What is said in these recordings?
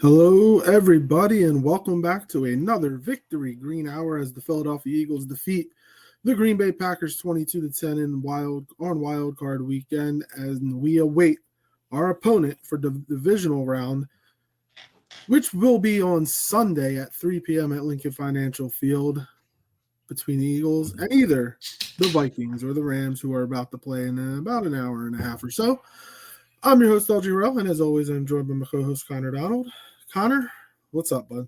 Hello, everybody, and welcome back to another Victory Green Hour as the Philadelphia Eagles defeat the Green Bay Packers 22-10 on Wild Card Weekend, as we await our opponent for the Divisional Round, which will be on Sunday at 3 p.m. at Lincoln Financial Field between the Eagles and either the Vikings or the Rams, who are about to play in about an hour and a half or so. I'm your host, LG Rell, and as always, I'm joined by my co-host, Connor Donald. Connor, what's up, bud?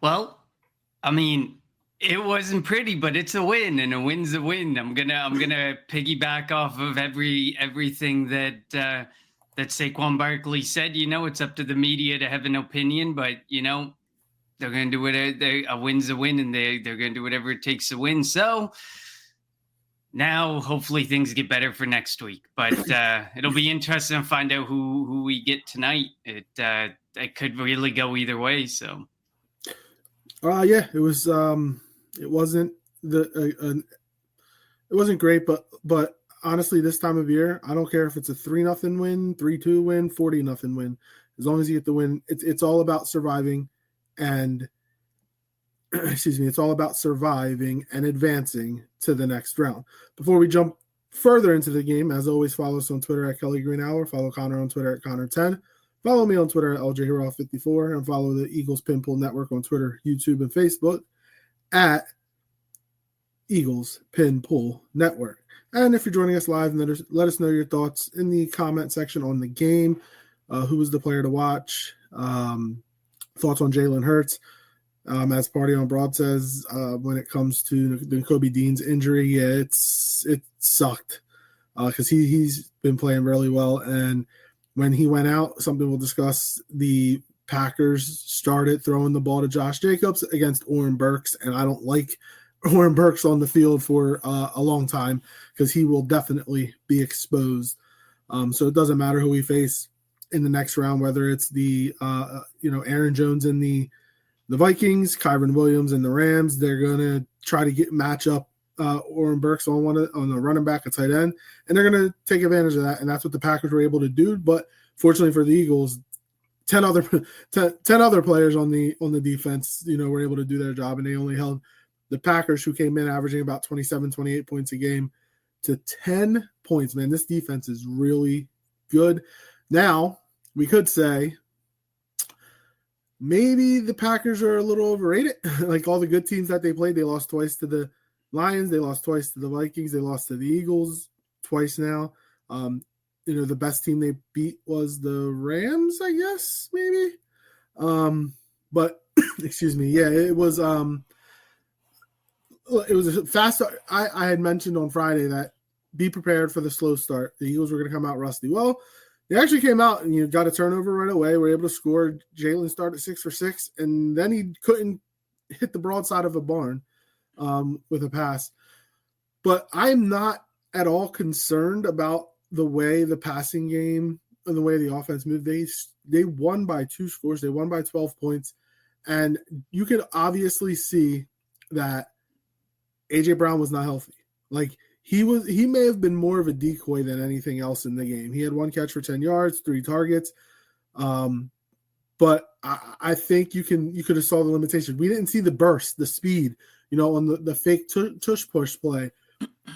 Well, I mean, it wasn't pretty, but it's a win, and a win's a win. I'm gonna piggyback off of everything that Saquon Barkley said. It's up to the media to have an opinion, but they're gonna do a win's a win, and they're gonna do whatever it takes to win. So now, hopefully, things get better for next week. But it'll be interesting to find out who we get tonight. It could really go either way. So, yeah, it was. It wasn't it wasn't great, but honestly, this time of year, I don't care if it's a 3-0 win, 3-2 win, 40-0 win. As long as you get the win, it's all about surviving, and it's all about surviving and advancing to the next round. Before we jump further into the game, as always, follow us on Twitter at Kelly Green Hour. Follow Connor on Twitter at Connor10. Follow me on Twitter at LJHero54, and follow the Eagles Pinpool Network on Twitter, YouTube, and Facebook at Eagles Pinpool Network. And if you're joining us live, let us know your thoughts in the comment section on the game. Who was the player to watch? Thoughts on Jalen Hurts. As Party on Broad says, when it comes to the Nakobe Dean's injury, yeah, it sucked because he's been playing really well, and when he went out, something we'll discuss, the Packers started throwing the ball to Josh Jacobs against Oren Burks, and I don't like Oren Burks on the field for a long time because he will definitely be exposed. So it doesn't matter who we face in the next round, whether it's the Aaron Jones and the Vikings, Kyron Williams and the Rams. They're gonna try to match up Oren Burks on the running back, a tight end, and they're going to take advantage of that, and that's what the Packers were able to do. But fortunately for the Eagles, 10 other players on the defense, were able to do their job, and they only held the Packers, who came in averaging about 27, 28 points a game, to 10 points. Man, this defense is really good. Now, we could say maybe the Packers are a little overrated. Like all the good teams that they played, they lost twice to the Lions, they lost twice to the Vikings, they lost to the Eagles twice now. The best team they beat was the Rams, I guess, maybe. But excuse me, yeah, it was a fast start. I had mentioned on Friday that be prepared for the slow start. The Eagles were going to come out rusty. Well, they actually came out and got a turnover right away. Were able to score. Jalen started 6 for 6, and then he couldn't hit the broadside of a barn with a pass. But I'm not at all concerned about the way the passing game and the way the offense moved. They won by 2 scores. They won by 12 points. And you could obviously see that A.J. Brown was not healthy. Like, he may have been more of a decoy than anything else in the game. He had 1 catch for 10 yards, 3 targets. But I think you could have saw the limitation. We didn't see the burst, the speed, on the fake tush push play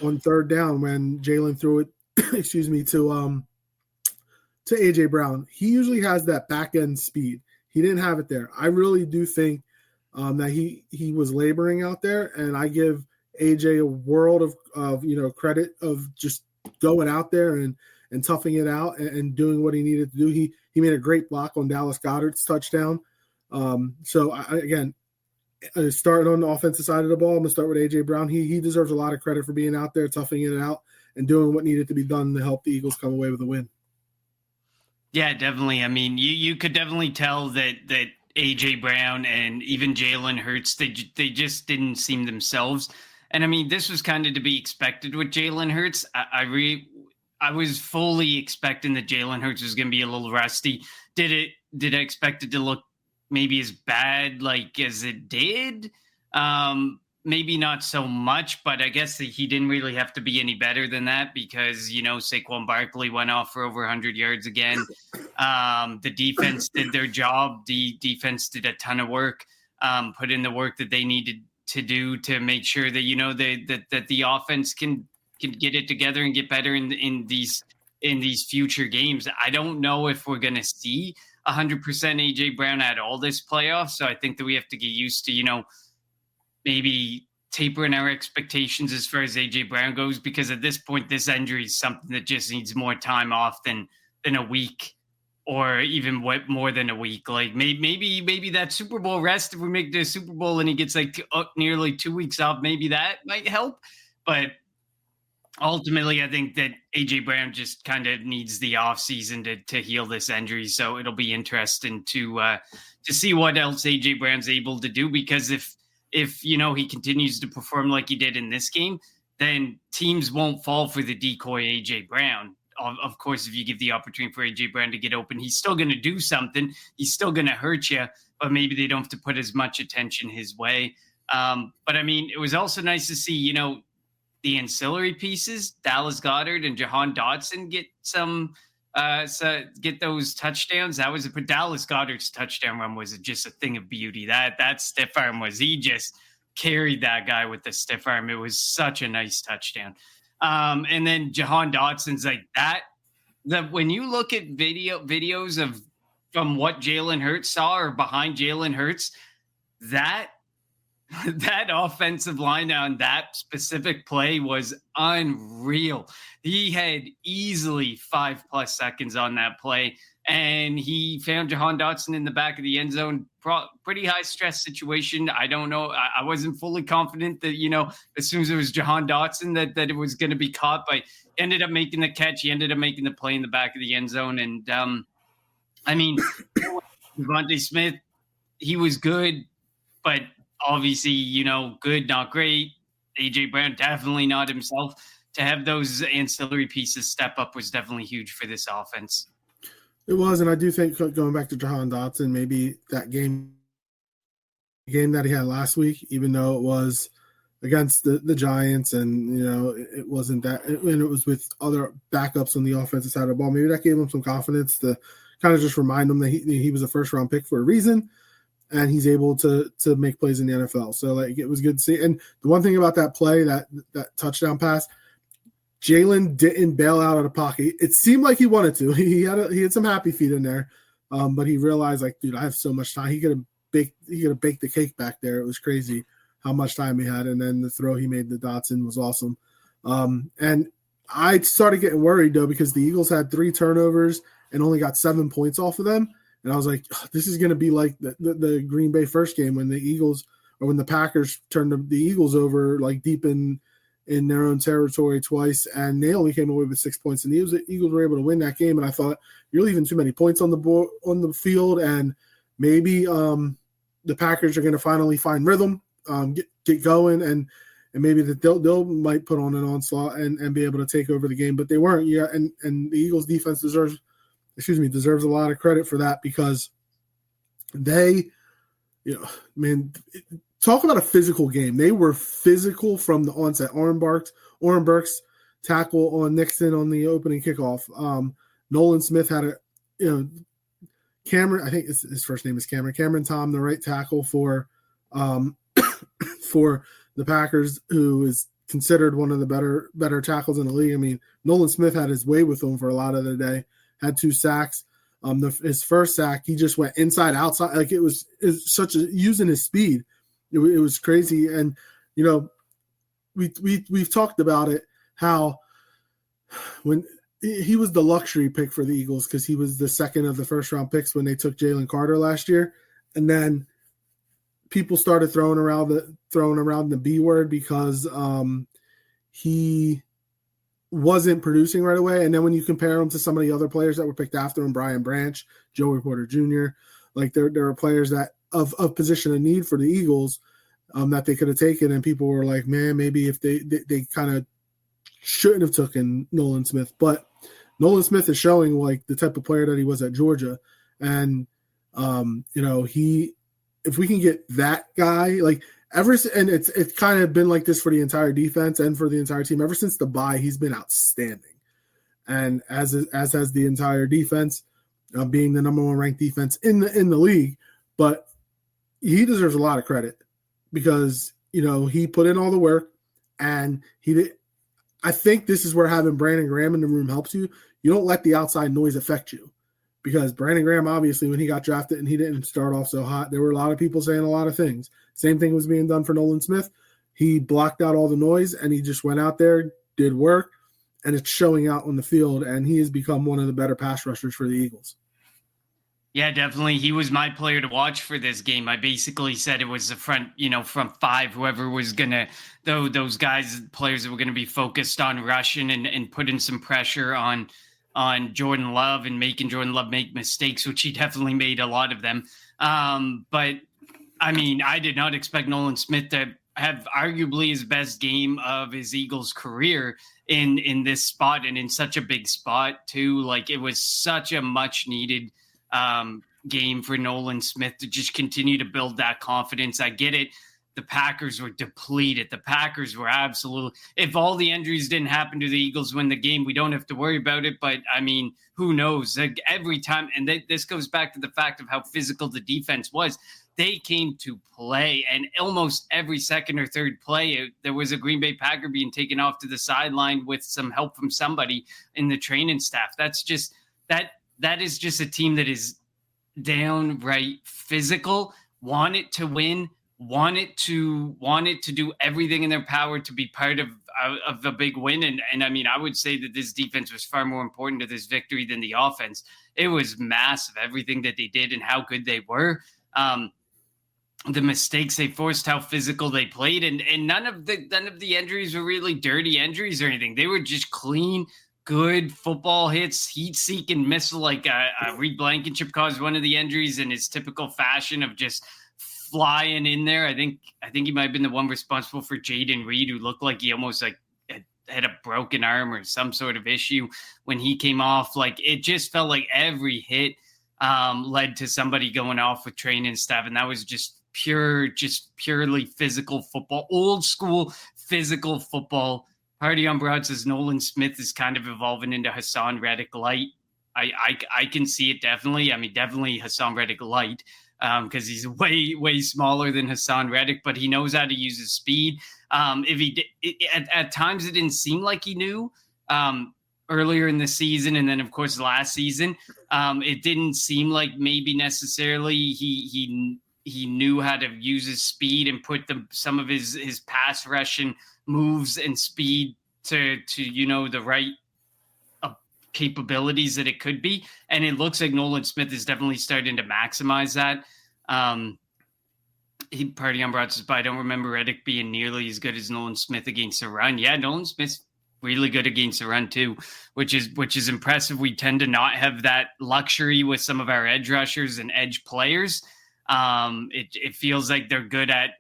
on 3rd down when Jalen threw it, to A.J. Brown. He usually has that back end speed. He didn't have it there. I really do think that he was laboring out there, and I give A.J. a world of credit of just going out there and toughing it out and doing what he needed to do. He made a great block on Dallas Goedert's touchdown. Starting on the offensive side of the ball, I'm going to start with A.J. Brown. He deserves a lot of credit for being out there, toughing it out, and doing what needed to be done to help the Eagles come away with a win. Yeah, definitely. I mean, you could definitely tell that A.J. Brown and even Jalen Hurts, they just didn't seem themselves. And I mean, this was kind of to be expected with Jalen Hurts. I was fully expecting that Jalen Hurts was going to be a little rusty. Did I expect it to look maybe as bad like as it did? maybe not so much, but I guess that he didn't really have to be any better than that because, Saquon Barkley went off for over 100 yards again. The defense did their job. The defense did a ton of work, put in the work that they needed to do to make sure that, that the offense can get it together and get better in these future games. I don't know if we're going to see 100% AJ Brown at all this playoff. So I think that we have to get used to, maybe tapering our expectations as far as AJ Brown goes, because at this point, this injury is something that just needs more time off than a week, or even more than a week. Like maybe that Super Bowl rest, if we make the Super Bowl and he gets like nearly 2 weeks off, maybe that might help. But ultimately, I think that AJ Brown just kind of needs the offseason to heal this injury. So it'll be interesting to see what else AJ Brown's able to do, because if he continues to perform like he did in this game, then teams won't fall for the decoy AJ Brown. Of course, if you give the opportunity for AJ Brown to get open, he's still going to do something. He's still going to hurt you, but maybe they don't have to put as much attention his way. But I mean, it was also nice to see, the ancillary pieces, Dallas Goedert and Jahan Dotson get get those touchdowns. Dallas Goedert's touchdown run was just a thing of beauty. That stiff arm he just carried that guy with the stiff arm. It was such a nice touchdown. And then Jahan Dotson's like that when you look at videos from what Jalen Hurts saw or behind Jalen Hurts, that offensive line on that specific play was unreal. He had easily 5+ seconds on that play, and he found Jahan Dotson in the back of the end zone. Pretty high stress situation. I don't know. I wasn't fully confident that, as soon as it was Jahan Dotson that it was going to be caught, but ended up making the catch. He ended up making the play in the back of the end zone. And I mean, Devontae Smith, he was good, but obviously, good, not great. AJ Brown, definitely not himself. To have those ancillary pieces step up was definitely huge for this offense. It was, and I do think, going back to Jahan Dotson, maybe that game that he had last week, even though it was against the Giants and, it wasn't that, and it was with other backups on the offensive side of the ball, maybe that gave him some confidence to kind of just remind him that he was a first-round pick for a reason. And he's able to make plays in the NFL. So, it was good to see. And the one thing about that play, that touchdown pass, Jalen didn't bail out of the pocket. It seemed like he wanted to. He had some happy feet in there, but he realized, dude, I have so much time. He could have baked the cake back there. It was crazy how much time he had. And then the throw he made to Dotson was awesome. And I started getting worried, though, because the Eagles had 3 turnovers and only got 7 points off of them. And I was like, this is going to be like the Green Bay first game when the Packers turned the Eagles over deep in their own territory twice, and they only came away with 6 points. And the Eagles were able to win that game. And I thought, you're leaving too many points on the board, on the field, and maybe the Packers are going to finally find rhythm, get going, and maybe that they'll might put on an onslaught and be able to take over the game. But they weren't. Yeah, and the Eagles defense deserves a lot of credit for that, because they, talk about a physical game. They were physical from the onset. Oren Burks tackle on Nixon on the opening kickoff. Nolan Smith had Cameron, I think his first name is Cameron Tom, the right tackle for for the Packers, who is considered one of the better tackles in the league. I mean, Nolan Smith had his way with him for a lot of the day. Had 2 sacks. His first sack, he just went inside, outside. It was such using his speed. It was crazy. And, we've talked about it, how when he was the luxury pick for the Eagles, because he was the second of the first round picks when they took Jalen Carter last year. And then people started throwing around the B word because he wasn't producing right away. And then when you compare him to some of the other players that were picked after him, Brian Branch, Joey Porter Jr., there are players that of position of need for the Eagles that they could have taken, and people were like, man, maybe if they kind of shouldn't have taken Nolan Smith. But Nolan Smith is showing the type of player that he was at Georgia. And if we can get that guy, And it's kind of been like this for the entire defense and for the entire team. Ever since the bye, he's been outstanding. And as has the entire defense, being the number one ranked defense in the league. But he deserves a lot of credit because, he put in all the work, and I think this is where having Brandon Graham in the room helps you. You don't let the outside noise affect you, because Brandon Graham, obviously, when he got drafted and he didn't start off so hot, there were a lot of people saying a lot of things. Same thing was being done for Nolan Smith. He blocked out all the noise, and he just went out there, did work, and it's showing out on the field, and he has become one of the better pass rushers for the Eagles. Yeah, definitely. He was my player to watch for this game. I basically said it was the front five, whoever was going to, those guys, players that were going to be focused on rushing and putting some pressure on Jordan Love and making Jordan Love make mistakes, which he definitely made a lot of them. But I mean, I did not expect Nolan Smith to have arguably his best game of his Eagles career in this spot, and in such a big spot too. Like, it was such a much needed game for Nolan Smith to just continue to build that confidence. I get it. The Packers were depleted. The Packers were absolutely, if all the injuries didn't happen to the Eagles win the game, we don't have to worry about it. But I mean, who knows? Like, every time, and this goes back to the fact of how physical the defense was. They came to play, and almost every second or third play, there was a Green Bay Packer being taken off to the sideline with some help from somebody in the training staff. That's just that is just a team that is downright physical, wanted to win, wanted to do everything in their power to be part of a big win. And I mean, I would say that this defense was far more important to this victory than the offense. It was massive, everything that they did and how good they were. The mistakes they forced, how physical they played, and none of the injuries were really dirty injuries or anything. They were just clean, good football hits, heat-seeking missile, like Reed Blankenship caused one of the injuries in his typical fashion of just flying in there. I think he might have been the one responsible for Jaden Reed, who looked like he almost like had a broken arm or some sort of issue when he came off. Like, it just felt like every hit led to somebody going off with training staff, and that was just purely physical football, old school physical football. Party on Broad says Nolan Smith is kind of evolving into Hassan Reddick light. I can see it definitely. I mean, definitely Hassan Reddick light, because he's way smaller than Hassan Reddick, but he knows how to use his speed. At times it didn't seem like he knew earlier in the season, and then of course last season, it didn't seem like maybe necessarily he knew how to use his speed and put some of his pass rushing moves and speed to the right capabilities that it could be. And it looks like Nolan Smith is definitely starting to maximize that. Party on Broad says, but I don't remember Reddick being nearly as good as Nolan Smith against the run. Yeah, Nolan Smith's really good against the run too, which is impressive. We tend to not have that luxury with some of our edge rushers and edge players. It feels like they're good at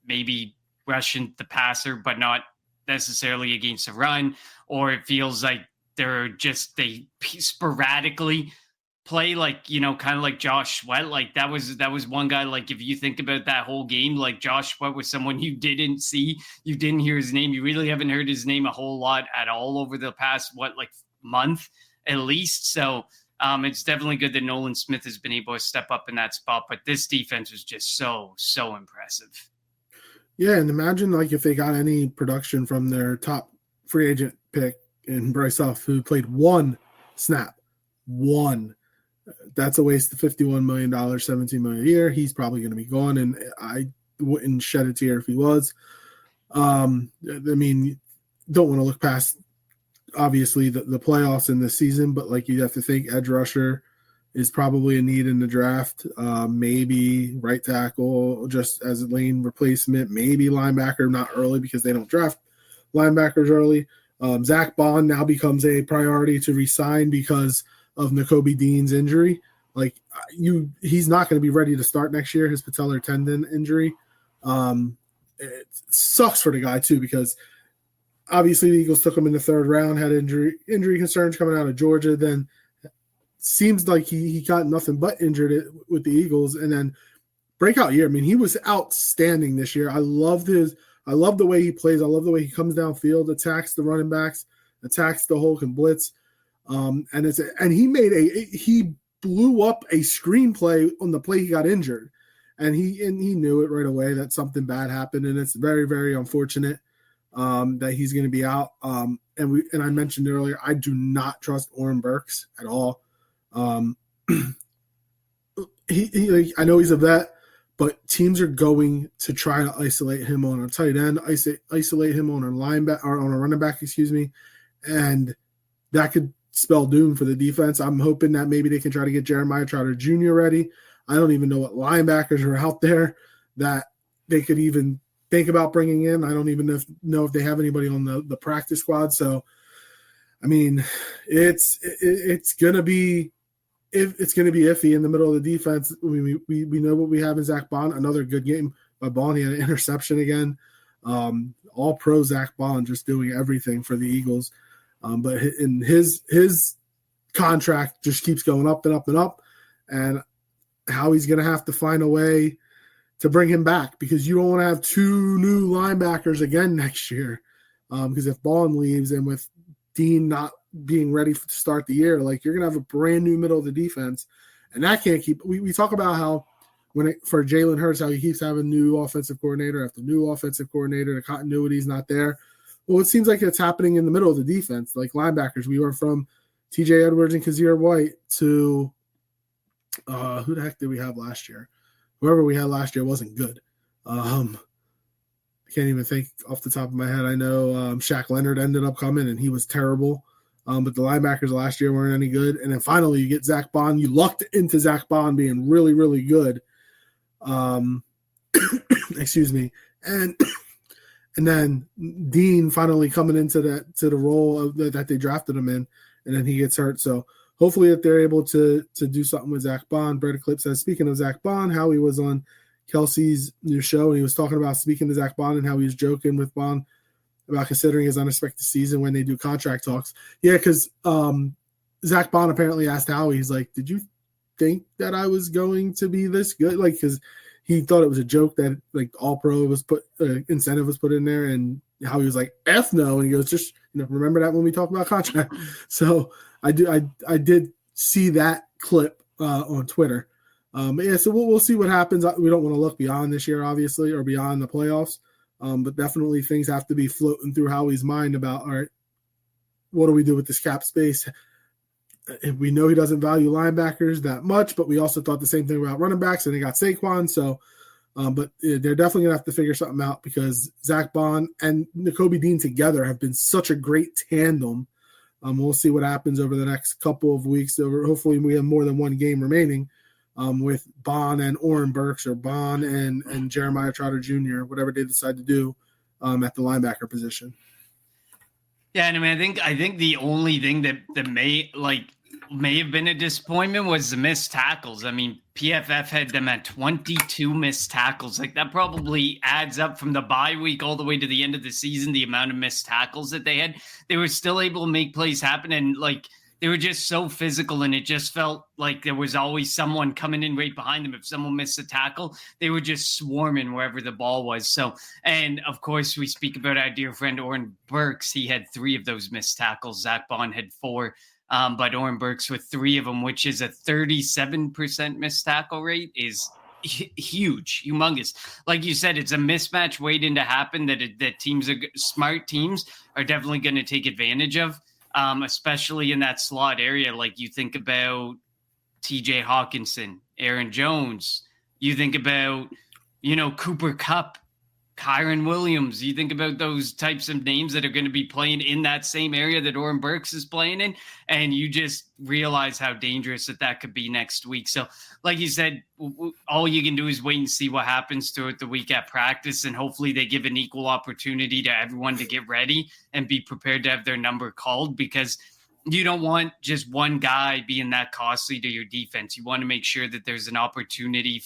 maybe rushing the passer, but not necessarily against the run, or it feels like they sporadically play, like, kind of like Josh Sweat. Like that was one guy, like if you think about that whole game, like Josh Sweat was someone you didn't see, you didn't hear his name. You really haven't heard his name a whole lot at all over the past, month at least. So it's definitely good that Nolan Smith has been able to step up in that spot, but this defense was just so impressive. Yeah, and imagine like if they got any production from their top free agent pick in Bryce Huff, who played one snap. One. That's a waste of $51 million, $17 million a year. He's probably going to be gone, and I wouldn't shed a tear if he was. I mean, don't want to look past, obviously, the playoffs in this season, but like you have to think edge rusher is probably a need in the draft. Maybe right tackle just as a lane replacement. Maybe linebacker, not early because they don't draft linebackers early. Zach Bond now becomes a priority to resign because of Nakobe Dean's injury. Like he's not going to be ready to start next year. His patellar tendon injury. It sucks for the guy too, because obviously the Eagles took him in the third round, had injury concerns coming out of Georgia. Then seems like he got nothing but injured with the Eagles, and then breakout year. I mean, he was outstanding this year. I love the way he plays. I love the way he comes downfield, attacks the running backs, attacks the Hulk and blitz. And he blew up a screenplay on the play he got injured. And he knew it right away that something bad happened, and it's very, very unfortunate that he's going to be out. And I mentioned earlier, I do not trust Oren Burks at all. I know he's a vet, but teams are going to try to isolate him on a tight end, isolate him on a linebacker or on a running back, and that could spell doom for the defense. I'm hoping that maybe they can try to get Jeremiah Trotter Jr. ready. I don't even know what linebackers are out there that they could even think about bringing in. I don't even know if they have anybody on the practice squad. So, I mean, it's gonna be iffy in the middle of the defense. We know what we have in Zach Bond. Another good game by Bond. He had an interception again. All pro Zach Bond, just doing everything for the Eagles. But in his contract just keeps going up and up and up, and how he's going to have to find a way to bring him back, because you don't want to have two new linebackers again next year. Because if Bond leaves and with Dean not being ready to start the year, like, you're going to have a brand new middle of the defense, and that can't keep. We talk about how for Jalen Hurts, how he keeps having new offensive coordinator after new offensive coordinator, the continuity is not there. Well, it seems like it's happening in the middle of the defense, like linebackers. We went from TJ Edwards and Kazir White to who the heck did we have last year? Whoever we had last year wasn't good. I can't even think off the top of my head. I know Shaq Leonard ended up coming, and he was terrible. But the linebackers last year weren't any good. And then finally you get Zach Bond. You lucked into Zach Bond being really, really good. Excuse me. And then Dean finally coming into the role that they drafted him in, and then he gets hurt. So hopefully that they're able to do something with Zach Bond. Brett Eclipse says, speaking of Zach Bond, how he was on Kelsey's new show, and he was talking about speaking to Zach Bond and how he was joking with Bond about considering his unexpected season when they do contract talks. Yeah, because Zach Bond apparently asked Howie, he's like, did you think that I was going to be this good? Like, because he thought it was a joke that, like, all pro was incentive was put in there, and Howie was like, F no. And he goes, just, remember that when we talk about contract. So I did see that clip on Twitter. Yeah, so we'll see what happens. We don't want to look beyond this year, obviously, or beyond the playoffs. But definitely things have to be floating through Howie's mind about, all right, what do we do with this cap space? We know he doesn't value linebackers that much, but we also thought the same thing about running backs, and they got Saquon. So, but they're definitely going to have to figure something out, because Zach Bond and Nakobe Dean together have been such a great tandem. We'll see what happens over the next couple of weeks. Hopefully we have more than one game remaining with Bond and Oren Burks, or Bond and Jeremiah Trotter Jr., whatever they decide to do at the linebacker position. Yeah, and I mean, I think the only thing that may have been a disappointment was the missed tackles. I mean, PFF had them at 22 missed tackles. Like, that probably adds up from the bye week all the way to the end of the season, the amount of missed tackles that they had. They were still able to make plays happen, and, like, they were just so physical, and it just felt like there was always someone coming in right behind them. If someone missed a tackle, they were just swarming wherever the ball was. So, and of course, we speak about our dear friend Oren Burks. He had 3 of those missed tackles. Zach Bond had 4, but Oren Burks with 3 of them, which is a 37% missed tackle rate, is huge, humongous. Like you said, it's a mismatch waiting to happen that smart teams are definitely going to take advantage of. Especially in that slot area. Like, you think about TJ Hawkinson, Aaron Jones, you think about, Cooper Kupp, Kyron Williams. You think about those types of names that are going to be playing in that same area that Oren Burks is playing in, and you just realize how dangerous that could be next week. So, like you said, all you can do is wait and see what happens throughout the week at practice, and hopefully they give an equal opportunity to everyone to get ready and be prepared to have their number called, because you don't want just one guy being that costly to your defense. You want to make sure that there's an opportunity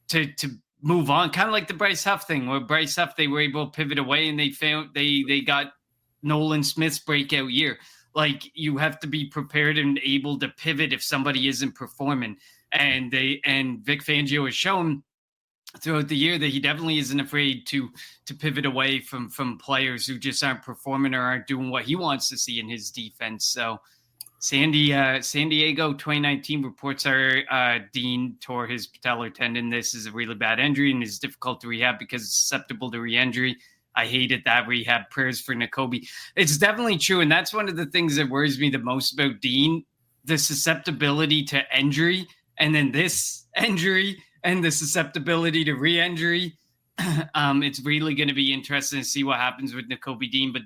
to move on, kind of like the Bryce Huff thing, where Bryce Huff, they were able to pivot away, and they got Nolan Smith's breakout year. Like, you have to be prepared and able to pivot if somebody isn't performing. And Vic Fangio has shown throughout the year that he definitely isn't afraid to pivot away from players who just aren't performing or aren't doing what he wants to see in his defense. So San Diego 2019 reports are Dean tore his patellar tendon. This is a really bad injury and is difficult to rehab because it's susceptible to re-injury. I hated that rehab. Prayers for Nakobe. It's definitely true, and that's one of the things that worries me the most about Dean, the susceptibility to injury, and then this injury and the susceptibility to re-injury. It's really going to be interesting to see what happens with Nakobe Dean, but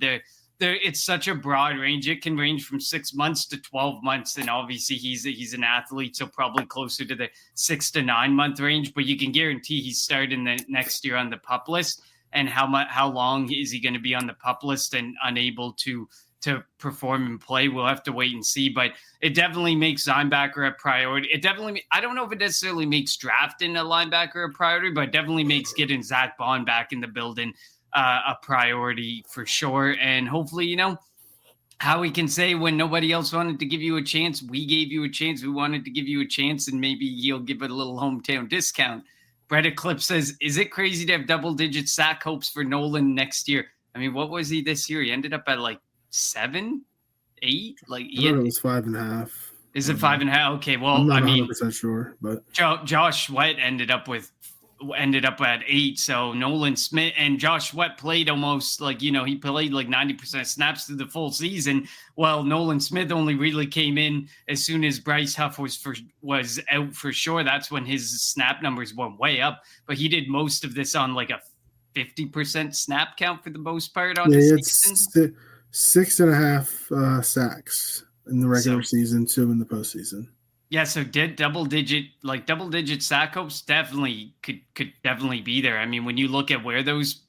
it's such a broad range. It can range from 6 months to 12 months. And obviously he's an athlete, so probably closer to the 6 to 9 month range, but you can guarantee he's starting the next year on the PUP list. And how long is he going to be on the PUP list and unable to perform and play? We'll have to wait and see, but it definitely makes linebacker a priority. I don't know if it necessarily makes drafting a linebacker a priority, but it definitely makes getting Zach Bond back in the building a priority for sure. And hopefully, how we can say when nobody else wanted to give you a chance, we gave you a chance. We wanted to give you a chance, and maybe you'll give it a little hometown discount. Brett Eclipse says, is it crazy to have double-digit sack hopes for Nolan next year? I mean, what was he this year? He ended up at 7, 8? I thought it was 5.5. Is it 5.5? Okay, well, I'm not 100% sure, but Josh Sweat ended up at 8. So Nolan Smith and Josh Sweat played almost he played 90% snaps through the full season. Well, Nolan Smith only really came in as soon as Bryce Huff was out for sure. That's when his snap numbers went way up, but he did most of this on a 50% snap count for the most part on the season. 6.5 sacks in the regular season, 2 in the postseason. Yeah, so double digit sack hopes definitely could definitely be there. I mean, when you look at where those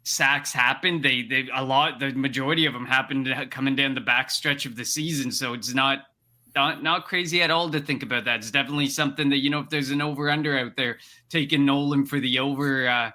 sacks happened, the majority of them happened coming down the backstretch of the season. So it's not crazy at all to think about that. It's definitely something that, if there's an over under out there, taking Nolan for the over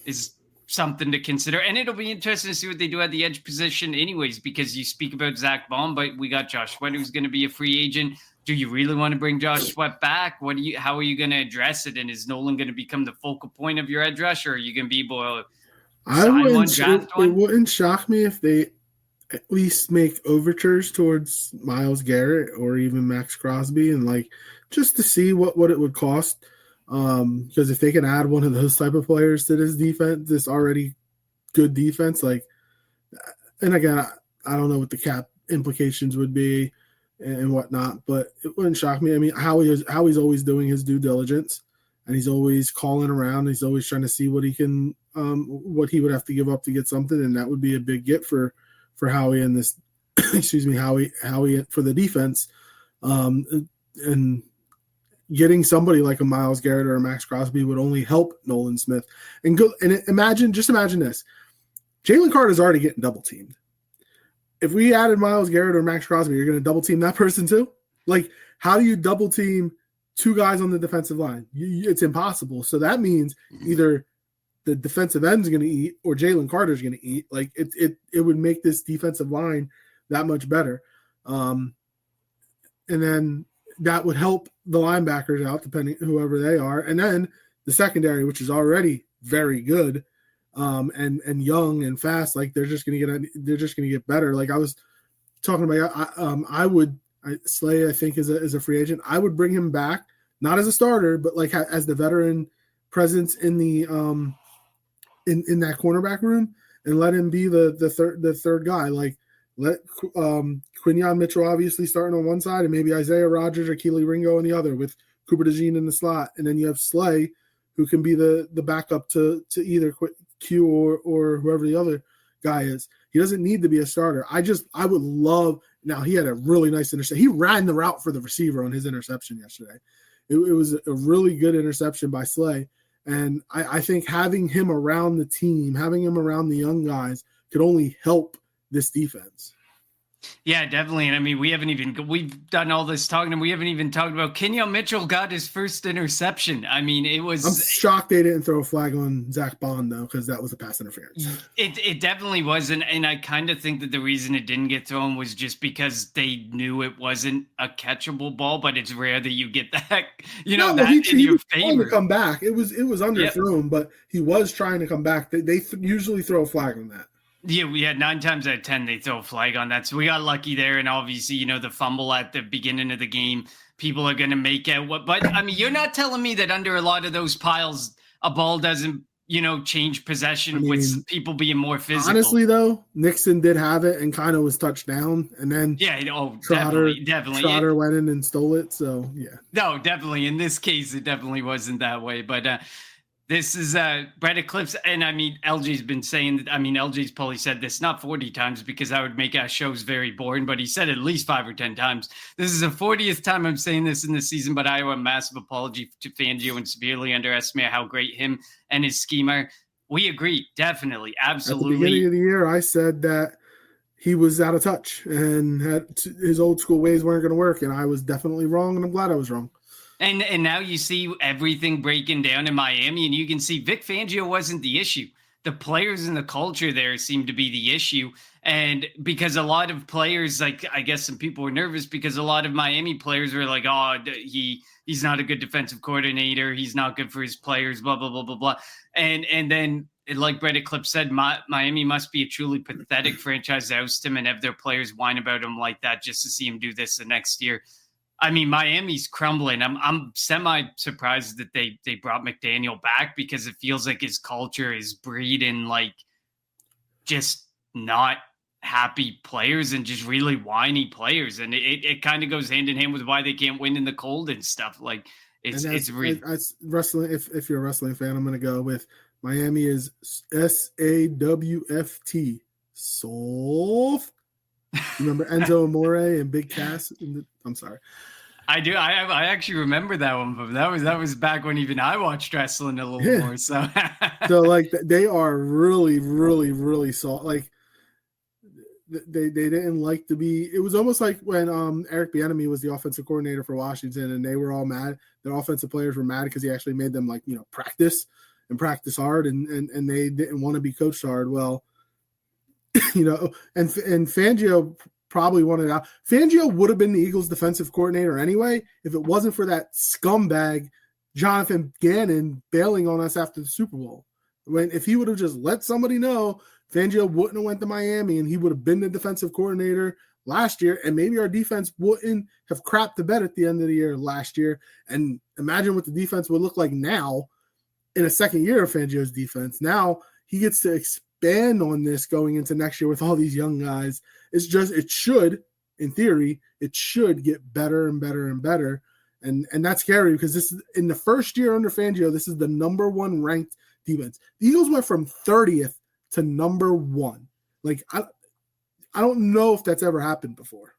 is something to consider. And it'll be interesting to see what they do at the edge position anyways, because you speak about Zach Baum, but we got Josh Sweat, who's going to be a free agent. Do you really want to bring Josh Sweat back? How are you going to address it? And is Nolan going to become the focal point of your edge rush, or are you going to be able to sign one, draft one? It wouldn't shock me if they at least make overtures towards Myles Garrett or even Max Crosby, and just to see what it would cost. Because if they can add one of those type of players to this defense, this already good defense, and again, I don't know what the cap implications would be and whatnot, but it wouldn't shock me. I mean, Howie's always doing his due diligence, and he's always calling around. He's always trying to see what he can, what he would have to give up to get something, and that would be a big get for Howie and this, Howie for the defense, and getting somebody like a Myles Garrett or a Max Crosby would only help Nolan Smith. And imagine this. Jalen Carter's already getting double teamed. If we added Myles Garrett or Max Crosby, you're going to double team that person too? How do you double team 2 guys on the defensive line? It's impossible. So that means either the defensive end's going to eat or Jalen Carter's going to eat. It would make this defensive line that much better. And then that would help the linebackers out, depending whoever they are, and then the secondary, which is already very good, and young and fast. They're just going to get better. I was talking about, Slay, I think, is a free agent. I would bring him back, not as a starter, but as the veteran presence in the in that cornerback room, and let him be the third guy. Let Quinyon Mitchell obviously starting on one side, and maybe Isaiah Rodgers or Keely Ringo on the other, with Cooper DeJean in the slot. And then you have Slay, who can be the backup to either Q or whoever the other guy is. He doesn't need to be a starter. I would love – now, he had a really nice interception. He ran the route for the receiver on his interception yesterday. It was a really good interception by Slay. And I think having him around the team, having him around the young guys could only help this defense. Yeah, definitely. And I mean, we've done all this talking and we haven't even talked about Kenyon Mitchell got his first interception. I mean, I'm shocked they didn't throw a flag on Zach Bond though, because that was a pass interference. It definitely wasn't, and I kind of think that the reason it didn't get thrown was just because they knew it wasn't a catchable ball. But it's rare that you get that, in your was favor. trying to come back. It was underthrown, but he was trying to come back. They usually throw a flag on that. Yeah, we had 9 times out of 10 they throw a flag on that, so we got lucky there. And obviously, the fumble at the beginning of the game, people are going to make out what. But I mean, you're not telling me that under a lot of those piles, a ball doesn't change possession with people being more physical. Honestly, though, Nixon did have it and kind of was touched down, and then Trotter went in and stole it. So yeah, no, definitely in this case, it definitely wasn't that way. But this is Brett Eclipse, and I mean, LG's been saying that. I mean, LG's probably said this not 40 times because that would make our shows very boring, but he said at least 5 or 10 times. This is the 40th time I'm saying this in the season, but I owe a massive apology to Fangio and severely underestimate how great him and his scheme are. We agree, definitely, absolutely. At the beginning of the year, I said that he was out of touch and his old school ways weren't going to work, and I was definitely wrong, and I'm glad I was wrong. And now you see everything breaking down in Miami, and you can see Vic Fangio wasn't the issue. The players and the culture there seem to be the issue. And because a lot of players, like I guess some people were nervous because a lot of Miami players were like, oh, he's not a good defensive coordinator. He's not good for his players, blah, blah, blah, blah, blah. And then, like Brett Eclipse said, Miami must be a truly pathetic franchise to oust him and have their players whine about him like that just to see him do this the next year. I mean, Miami's crumbling. I'm semi-surprised that they brought McDaniel back because it feels like his culture is breeding like just not happy players and just really whiny players. And it kind of goes hand in hand with why they can't win in the cold and stuff. Like it's really wrestling. If you're a wrestling fan, I'm going to go with Miami is SAWFT. Soft. Remember Enzo Amore and Big Cass? I'm sorry. I do. I actually remember that one, but that was back when even I watched wrestling a little more. So, so like they are really, really, really soft. Like they didn't like to be. It was almost like when Eric Bieniemy was the offensive coordinator for Washington, and they were all mad. Their offensive players were mad because he actually made them practice hard, and they didn't want to be coached hard. Well. And Fangio probably wanted out. Fangio would have been the Eagles' defensive coordinator anyway if it wasn't for that scumbag Jonathan Gannon bailing on us after the Super Bowl. If he would have just let somebody know, Fangio wouldn't have went to Miami and he would have been the defensive coordinator last year, and maybe our defense wouldn't have crapped the bed at the end of the year last year. And imagine what the defense would look like now in a second year of Fangio's defense. Now he gets to expand on this going into next year with all these young guys. It should, in theory, it should get better and better and better. And that's scary because this is in the first year under Fangio, this is the number 1 ranked defense. The Eagles went from 30th to number 1. Like I don't know if that's ever happened before.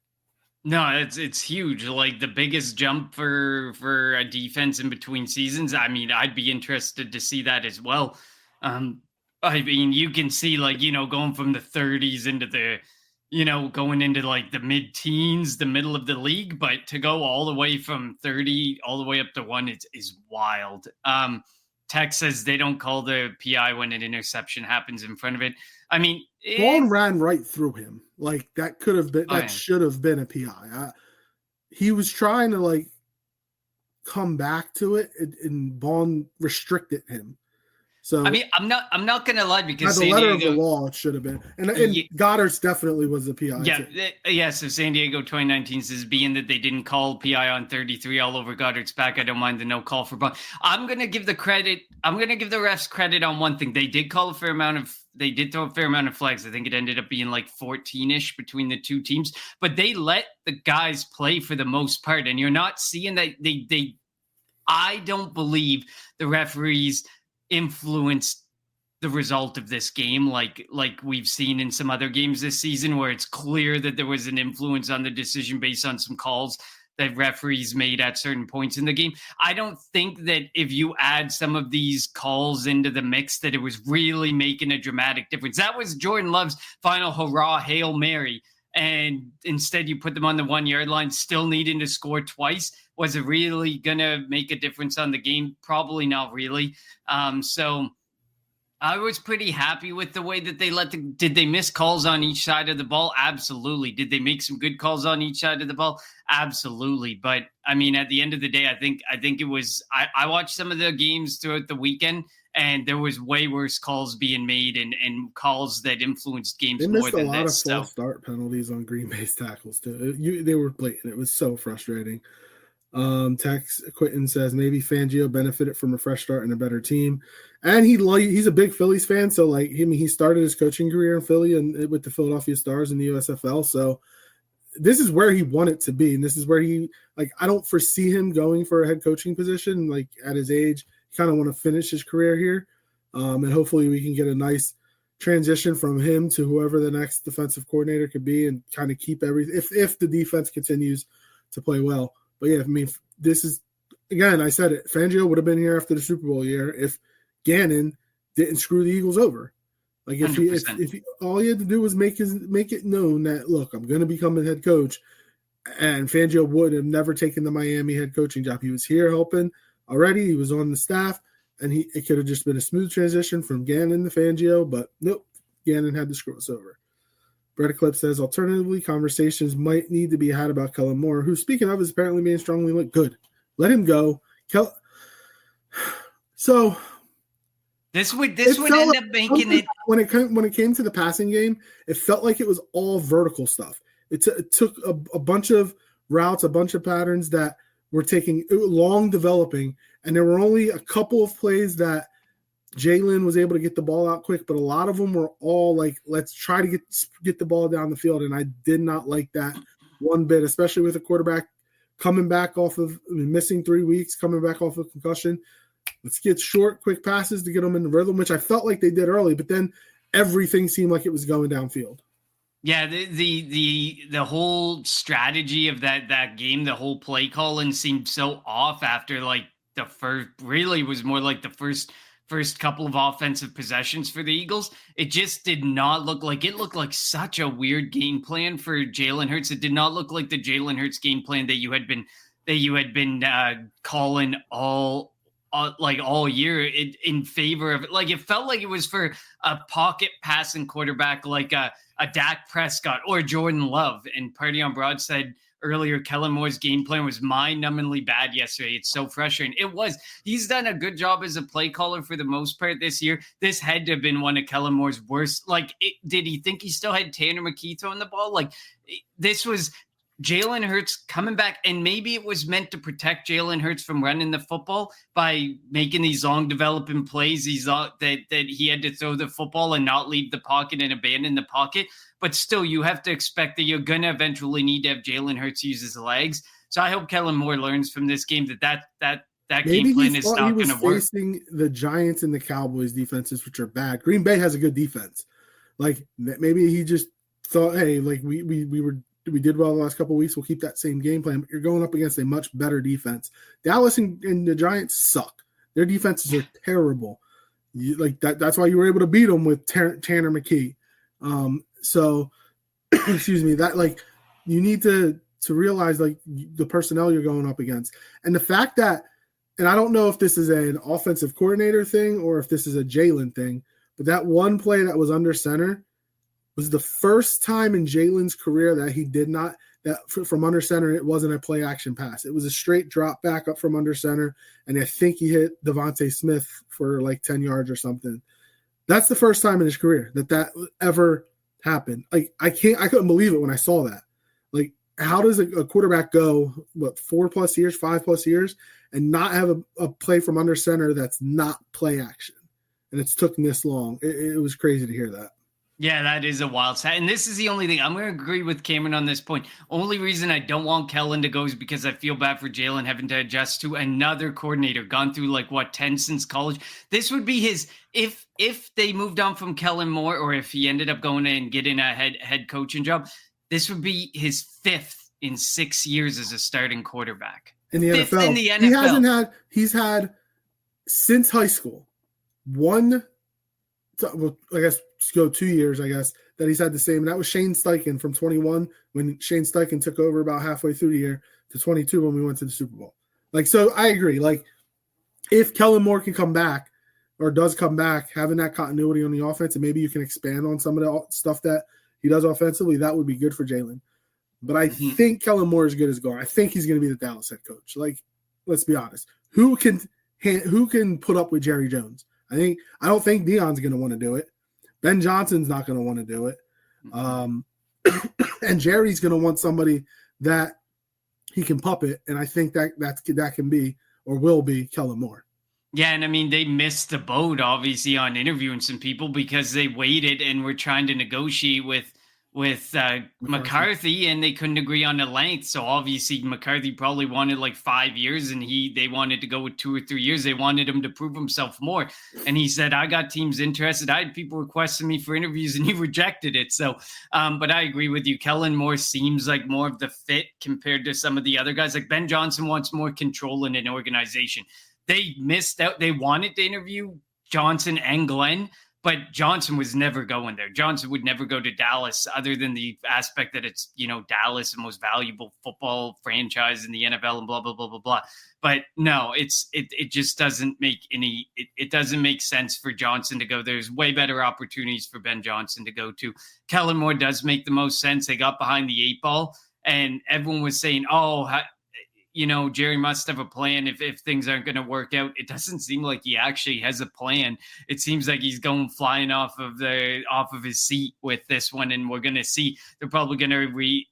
No, it's huge. Like the biggest jump for a defense in between seasons. I mean, I'd be interested to see that as well. I mean, you can see going from the 30s into the, going into like the mid-teens, the middle of the league, but to go all the way from 30 all the way up to 1 is wild. Tech says they don't call the PI when an interception happens in front of it. I mean, Vaughn ran right through him. Like that could have been, should have been a PI. He was trying to come back to it, and Vaughn restricted him. So I mean, I'm not gonna lie because by the letter of the law, it should have been, and Goddard's definitely was a PI. Yeah. So San Diego 2019 says being that they didn't call PI on 33 all over Goddard's back, I don't mind the no call for Bond. I'm gonna give the refs credit on one thing. They did call they did throw a fair amount of flags. I think it ended up being like 14-ish between the two teams, but they let the guys play for the most part, and you're not seeing that they. I don't believe the referees influenced the result of this game like we've seen in some other games this season where it's clear that there was an influence on the decision based on some calls that referees made at certain points in the game. I don't think that if you add some of these calls into the mix that it was really making a dramatic difference. That was Jordan Love's final hurrah Hail Mary and instead you put them on the 1 yard line, still needing to score twice. Was it really going to make a difference on the game? Probably not really. So I was pretty happy with the way that they did they miss calls on each side of the ball? Absolutely. Did they make some good calls on each side of the ball? Absolutely. But I mean, at the end of the day, I think it was, I watched some of the games throughout the weekend, and there was way worse calls being made and calls that influenced games more than this. They missed a lot of false start penalties on Green Bay's tackles too. They were blatant. It was so frustrating. Tex Quentin says maybe Fangio benefited from a fresh start and a better team, and he's a big Phillies fan. So he started his coaching career in Philly and with the Philadelphia Stars in the USFL. So this is where he wanted to be, and this is where I don't foresee him going for a head coaching position. Like at his age, he kind of want to finish his career here, and hopefully we can get a nice transition from him to whoever the next defensive coordinator could be, and kind of keep everything if the defense continues to play well. But yeah, I mean, this is, again, I said it, Fangio would have been here after the Super Bowl year if Gannon didn't screw the Eagles over. Like if all he had to do was make it known that, look, I'm going to become a head coach, and Fangio would have never taken the Miami head coaching job. He was here helping already. He was on the staff, and it could have just been a smooth transition from Gannon to Fangio, but nope, Gannon had to screw us over. Brett Eclipse says, alternatively, conversations might need to be had about Kellen Moore, who, speaking of, is apparently being strongly linked. Good. Let him go. So this would end up making it. When it came to the passing game, it felt like it was all vertical stuff. It took a bunch of routes, a bunch of patterns that were taking long developing, and there were only a couple of plays that Jalen was able to get the ball out quick, but a lot of them were all like, let's try to get the ball down the field. And I did not like that one bit, especially with a quarterback coming back missing 3 weeks, coming back off of concussion. Let's get short, quick passes to get them in the rhythm, which I felt like they did early, but then everything seemed like it was going downfield. Yeah, the whole strategy of that game, the whole play calling seemed so off after like the first, really was more like the first couple of offensive possessions for the Eagles. It just did not look like, it looked like such a weird game plan for Jalen Hurts. It did not look like the Jalen Hurts game plan that you had been calling all year in favor of it. Like it felt like it was for a pocket passing quarterback like a Dak Prescott or Jordan Love. And Party on Broad said earlier, Kellen Moore's game plan was mind-numbingly bad yesterday. It's so frustrating. It was. He's done a good job as a play caller for the most part this year. This had to have been one of Kellen Moore's worst. Did he think he still had Tanner McKee throwing the ball? This was Jalen Hurts coming back, and maybe it was meant to protect Jalen Hurts from running the football by making these long developing plays. That he had to throw the football and not leave the pocket and abandon the pocket. But still, you have to expect that you're going to eventually need to have Jalen Hurts use his legs. So I hope Kellen Moore learns from this game that game plan is not going to work. Facing the Giants and the Cowboys defenses, which are bad. Green Bay has a good defense. Maybe he just thought, hey, we did well the last couple of weeks. We'll keep that same game plan. But you're going up against a much better defense. Dallas and the Giants suck. Their defenses are terrible. That's why you were able to beat them with Tanner McKee. So, excuse me, that you need to realize the personnel you're going up against. And the fact that, and I don't know if this is an offensive coordinator thing or if this is a Jalen thing, but that one play that was under center was the first time in Jalen's career that he did not, that from under center, it wasn't a play action pass. It was a straight drop back up from under center. And I think he hit Devontae Smith for 10 yards or something. That's the first time in his career that ever happened. I couldn't believe it when I saw that. How does a quarterback go 4+ years, 5+ years, and not have a play from under center that's not play action? And it's took this long. It was crazy to hear that. Yeah, that is a wild stat. And this is the only thing. I'm going to agree with Cameron on this point. Only reason I don't want Kellen to go is because I feel bad for Jalen having to adjust to another coordinator, gone through 10 since college. This would be his, if they moved on from Kellen Moore, or if he ended up going and getting a head coaching job, this would be his 5th in 6 years as a starting quarterback. In the NFL. In the NFL. He's had since high school, go 2 years, I guess, that he's had the same. And that was Shane Steichen from 21 when Shane Steichen took over about halfway through the year to 22 when we went to the Super Bowl. Like, so I agree. Like, if Kellen Moore can come back or does come back, having that continuity on the offense, and maybe you can expand on some of the stuff that he does offensively, that would be good for Jalen. But I think Kellen Moore is good as gone. I think he's going to be the Dallas head coach. Like, let's be honest. Who can put up with Jerry Jones? I don't think Deion's going to want to do it. Ben Johnson's not going to want to do it. And Jerry's going to want somebody that he can puppet, and I think that can be or will be Kellen Moore. Yeah, and I mean, they missed the boat, obviously, on interviewing some people because they waited and were trying to negotiate with McCarthy, and they couldn't agree on the length. So obviously McCarthy probably wanted like 5 years, and they wanted to go with 2 or 3 years. They wanted him to prove himself more. And he said, I got teams interested. I had people requesting me for interviews, and he rejected it. So, but I agree with you. Kellen Moore seems like more of the fit compared to some of the other guys. Like Ben Johnson wants more control in an organization. They missed out. They wanted to interview Johnson and Glenn, but Johnson was never going there. Johnson would never go to Dallas, other than the aspect that it's, Dallas, the most valuable football franchise in the NFL and blah, blah, blah, blah, blah. But no, it just doesn't make it doesn't make sense for Johnson to go. There's way better opportunities for Ben Johnson to go to. Kellen Moore does make the most sense. They got behind the 8 ball, and everyone was saying, Jerry must have a plan if things aren't going to work out. It doesn't seem like he actually has a plan. It seems like he's going flying off of his seat with this one, and we're going to see they're probably going to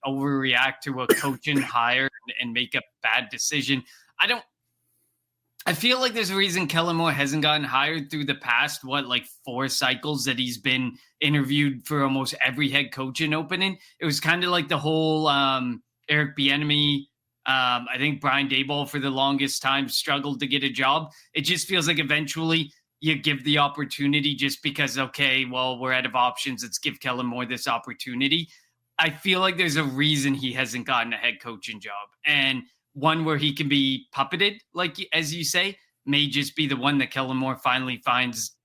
overreact to a coaching hire and make a bad decision. I feel like there's a reason Kellen Moore hasn't gotten hired through the past, 4 cycles that he's been interviewed for almost every head coaching opening. It was kind of like the whole Eric Bieniemy. I think Brian Daboll for the longest time struggled to get a job. It just feels like eventually you give the opportunity just because, okay, well, we're out of options. Let's give Kellen Moore this opportunity. I feel like there's a reason he hasn't gotten a head coaching job. And one where he can be puppeted, like as you say, may just be the one that Kellen Moore finally finds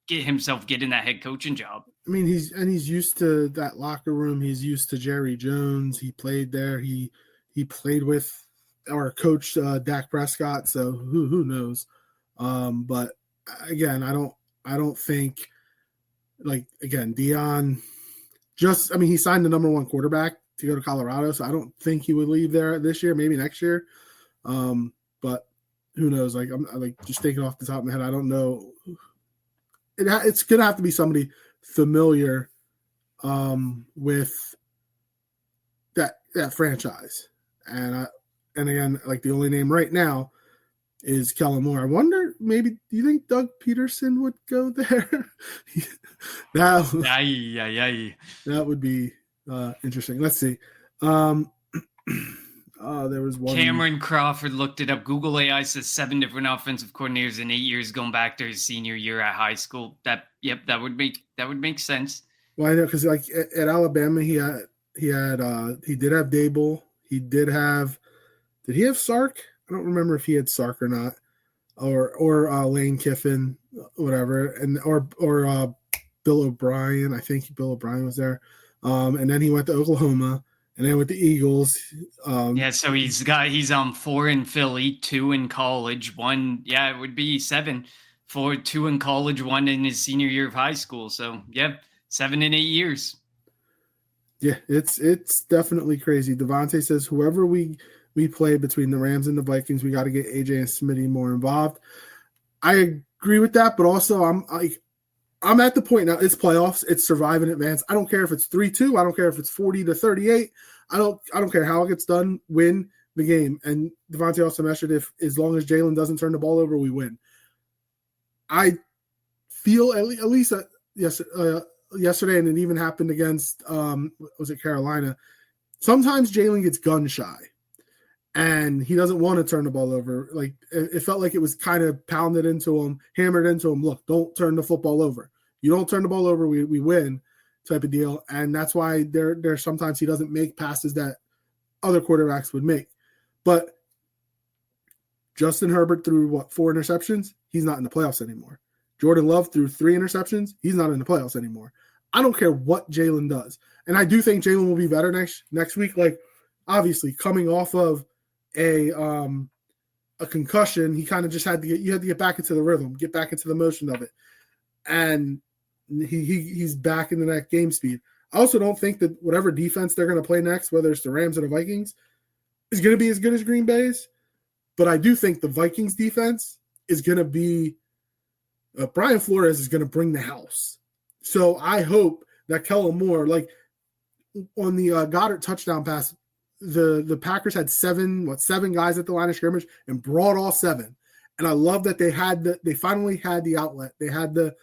getting that head coaching job. I mean, he's used to that locker room. He's used to Jerry Jones. He played there. He played with our coach, Dak Prescott. So who knows? But again, I don't think Deion he signed the number 1 quarterback to go to Colorado. So I don't think he would leave there this year, maybe next year. But who knows? I'm just thinking off the top of my head. I don't know. It's going to have to be somebody familiar with that franchise. And again, the only name right now is Kellen Moore. I wonder, maybe, do you think Doug Peterson would go there? That would be interesting. Let's see. There was one. Cameron Crawford looked it up. Google AI says 7 different offensive coordinators in 8 years going back to his senior year at high school. That would make sense. Well, I know, because at Alabama, he did have Daboll. Did he have Sark? I don't remember if he had Sark or not, or Lane Kiffin, whatever, and or Bill O'Brien. I think Bill O'Brien was there, and then he went to Oklahoma, and then with the Eagles. So he's on 4 in Philly, 2 in college, 1. Yeah, it would be 7. 2 in college, 1 in his senior year of high school. So 7 in 8 years. Yeah, it's definitely crazy. Devontae says whoever we play between the Rams and the Vikings, we got to get AJ and Smitty more involved. I agree with that, but also I'm at the point now. It's playoffs. It's survive and advance. I don't care if it's 3-2. I don't care if it's 40-38. I don't care how it gets done. Win the game. And Devontae also mentioned as long as Jalen doesn't turn the ball over, we win. I feel at least yesterday, and it even happened against was it Carolina? Sometimes Jalen gets gun shy, and he doesn't want to turn the ball over. It felt like it was kind of pounded into him, hammered into him. Look, don't turn the football over. You don't turn the ball over, we win, type of deal. And that's why there sometimes he doesn't make passes that other quarterbacks would make. But Justin Herbert threw 4 interceptions? He's not in the playoffs anymore. Jordan Love threw 3 interceptions. He's not in the playoffs anymore. I don't care what Jalen does. And I do think Jalen will be better next week. Like, obviously, coming off of a concussion, he kind of just had to get back into the rhythm, get back into the motion of it. And he's back in the next game speed. I also don't think that whatever defense they're going to play next, whether it's the Rams or the Vikings, is going to be as good as Green Bay's. But I do think the Vikings defense is going to be Brian Flores is going to bring the house. So I hope that Kellen Moore, like on the Goddard touchdown pass, the Packers had seven guys at the line of scrimmage and brought all 7. And I love that they finally had the outlet. They had the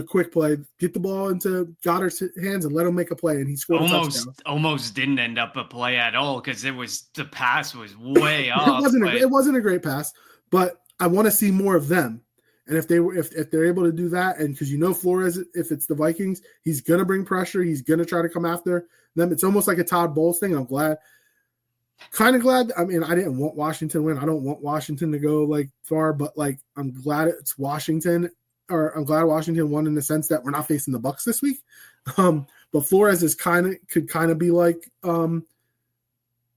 quick play, get the ball into Goddard's hands and let him make a play, and he scored a touchdown. Almost didn't end up a play at all because the pass was way off. It wasn't a great pass, but I want to see more of them. And if they're able to do that, and because Flores, if it's the Vikings, he's gonna bring pressure, he's gonna try to come after them. It's almost like a Todd Bowles thing. I'm kind of glad. I mean, I didn't want Washington to win. I don't want Washington to go like far, but like I'm glad it's Washington. Or I'm glad Washington won in the sense that we're not facing the Bucs this week. But Flores could kind of be like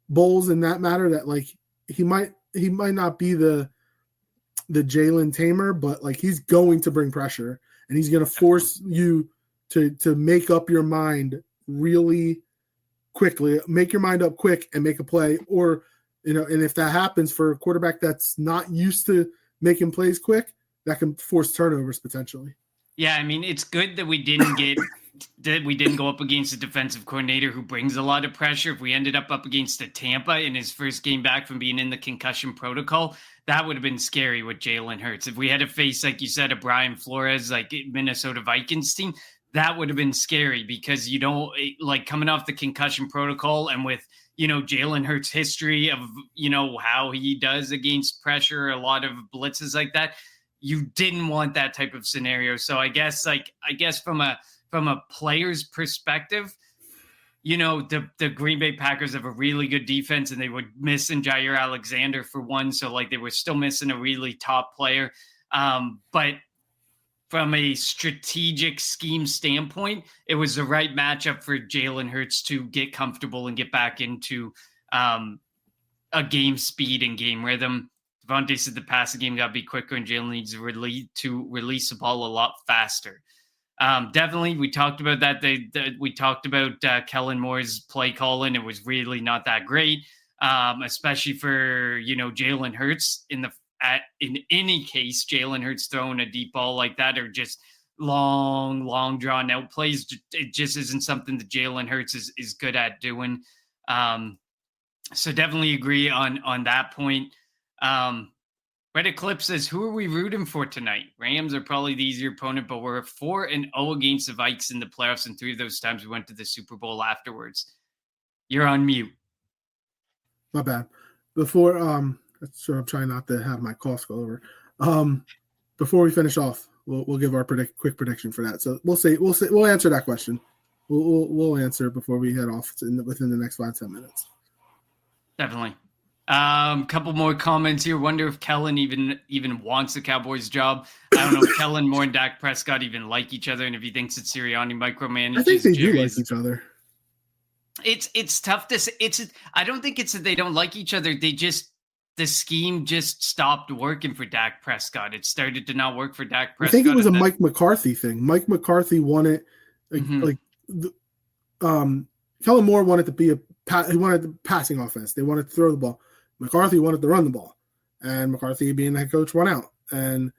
Bowles in that matter, that like he might not be the Jalen Tamer, but like he's going to bring pressure and he's going to force you to make up your mind really quickly, make your mind up quick and make a play. Or, and if that happens for a quarterback that's not used to making plays quick, that can force turnovers potentially. Yeah, I mean, it's good that we didn't go up against a defensive coordinator who brings a lot of pressure. If we ended up against a Tampa in his first game back from being in the concussion protocol, that would have been scary with Jalen Hurts. If we had to face, like you said, a Brian Flores, like Minnesota Vikings team, that would have been scary because like coming off the concussion protocol and with, Jalen Hurts' history of, how he does against pressure, a lot of blitzes like that. You didn't want that type of scenario. So I guess from a player's perspective, the Green Bay Packers have a really good defense and they were missing Jair Alexander for one. So like they were still missing a really top player. But from a strategic scheme standpoint, it was the right matchup for Jalen Hurts to get comfortable and get back into a game speed and game rhythm. Devontae said the passing game got to be quicker and Jalen needs to release the ball a lot faster. Definitely, we talked about that. We talked about Kellen Moore's play calling. It was really not that great, especially for Jalen Hurts. In any case, Jalen Hurts throwing a deep ball like that or just long drawn out plays. It just isn't something that Jalen Hurts is good at doing. So definitely agree on that point. Reddit Clip says, who are we rooting for tonight? Rams are probably the easier opponent, but we're 4-0 against the Vikes in the playoffs, and 3 of those times we went to the Super Bowl afterwards. You're on mute. My bad. Before so I'm trying not to have my cough go over. Before we finish off, we'll give our quick prediction for that. So we'll answer that question. We'll answer before we head off within the next 5-10 minutes. Definitely. Couple more comments here. Wonder if Kellen even wants the Cowboys job. I don't know if Kellen Moore and Dak Prescott even like each other, and if he thinks that Sirianni micromanages. I think they do like each other. It's tough to say. I don't think it's that they don't like each other. The scheme just stopped working for Dak Prescott. It started to not work for Dak Prescott. I think it was a Mike McCarthy thing. Mike McCarthy wanted Kellen Moore wanted to be he wanted the passing offense. They wanted to throw the ball. McCarthy wanted to run the ball, and McCarthy, being the head coach, won out. And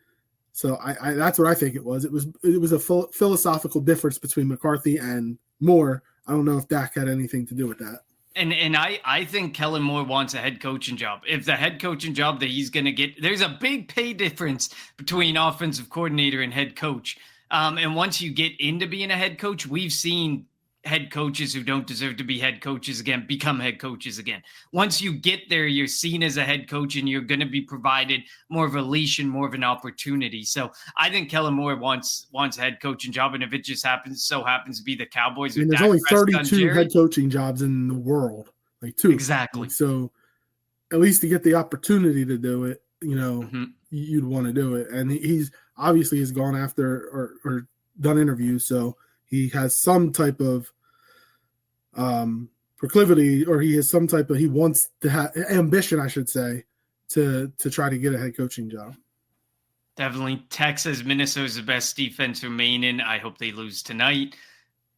so I that's what I think it was. It was a philosophical difference between McCarthy and Moore. I don't know if Dak had anything to do with that. And I think Kellen Moore wants a head coaching job. If the head coaching job that he's going to get, there's a big pay difference between offensive coordinator and head coach. And once you get into being a head coach, we've seen head coaches who don't deserve to be head coaches again become head coaches again. Once you get there, you're seen as a head coach and you're going to be provided more of a leash and more of an opportunity. So I think Kellen Moore wants a head coaching job. And if it just happens to be the Cowboys, I mean, there's only 32 head coaching jobs in the world, like 2. Exactly. So at least to get the opportunity to do it, you'd want to do it. And obviously has gone after or done interviews, so he has some type of proclivity, or he wants to have ambition, I should say, to try to get a head coaching job. Definitely. Texas, Minnesota's the best defense remaining. I hope they lose tonight.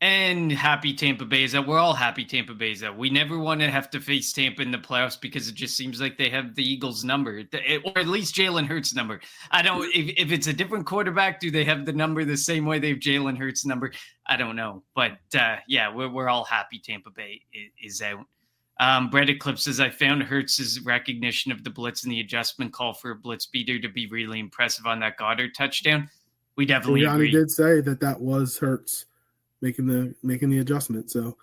And happy Tampa Bay is out. We're all happy Tampa Bay is out. We never want to have to face Tampa in the playoffs because it just seems like they have the Eagles' number, or at least Jalen Hurts' number. I don't. If it's a different quarterback, do they have the number the same way they have Jalen Hurts' number? I don't know. But yeah, we're all happy Tampa Bay is out. Brett Eclipse says, I found Hurts' recognition of the blitz and the adjustment call for a blitz beater to be really impressive on that Goddard touchdown. We definitely agree. He did say that was Hurts making the adjustment. So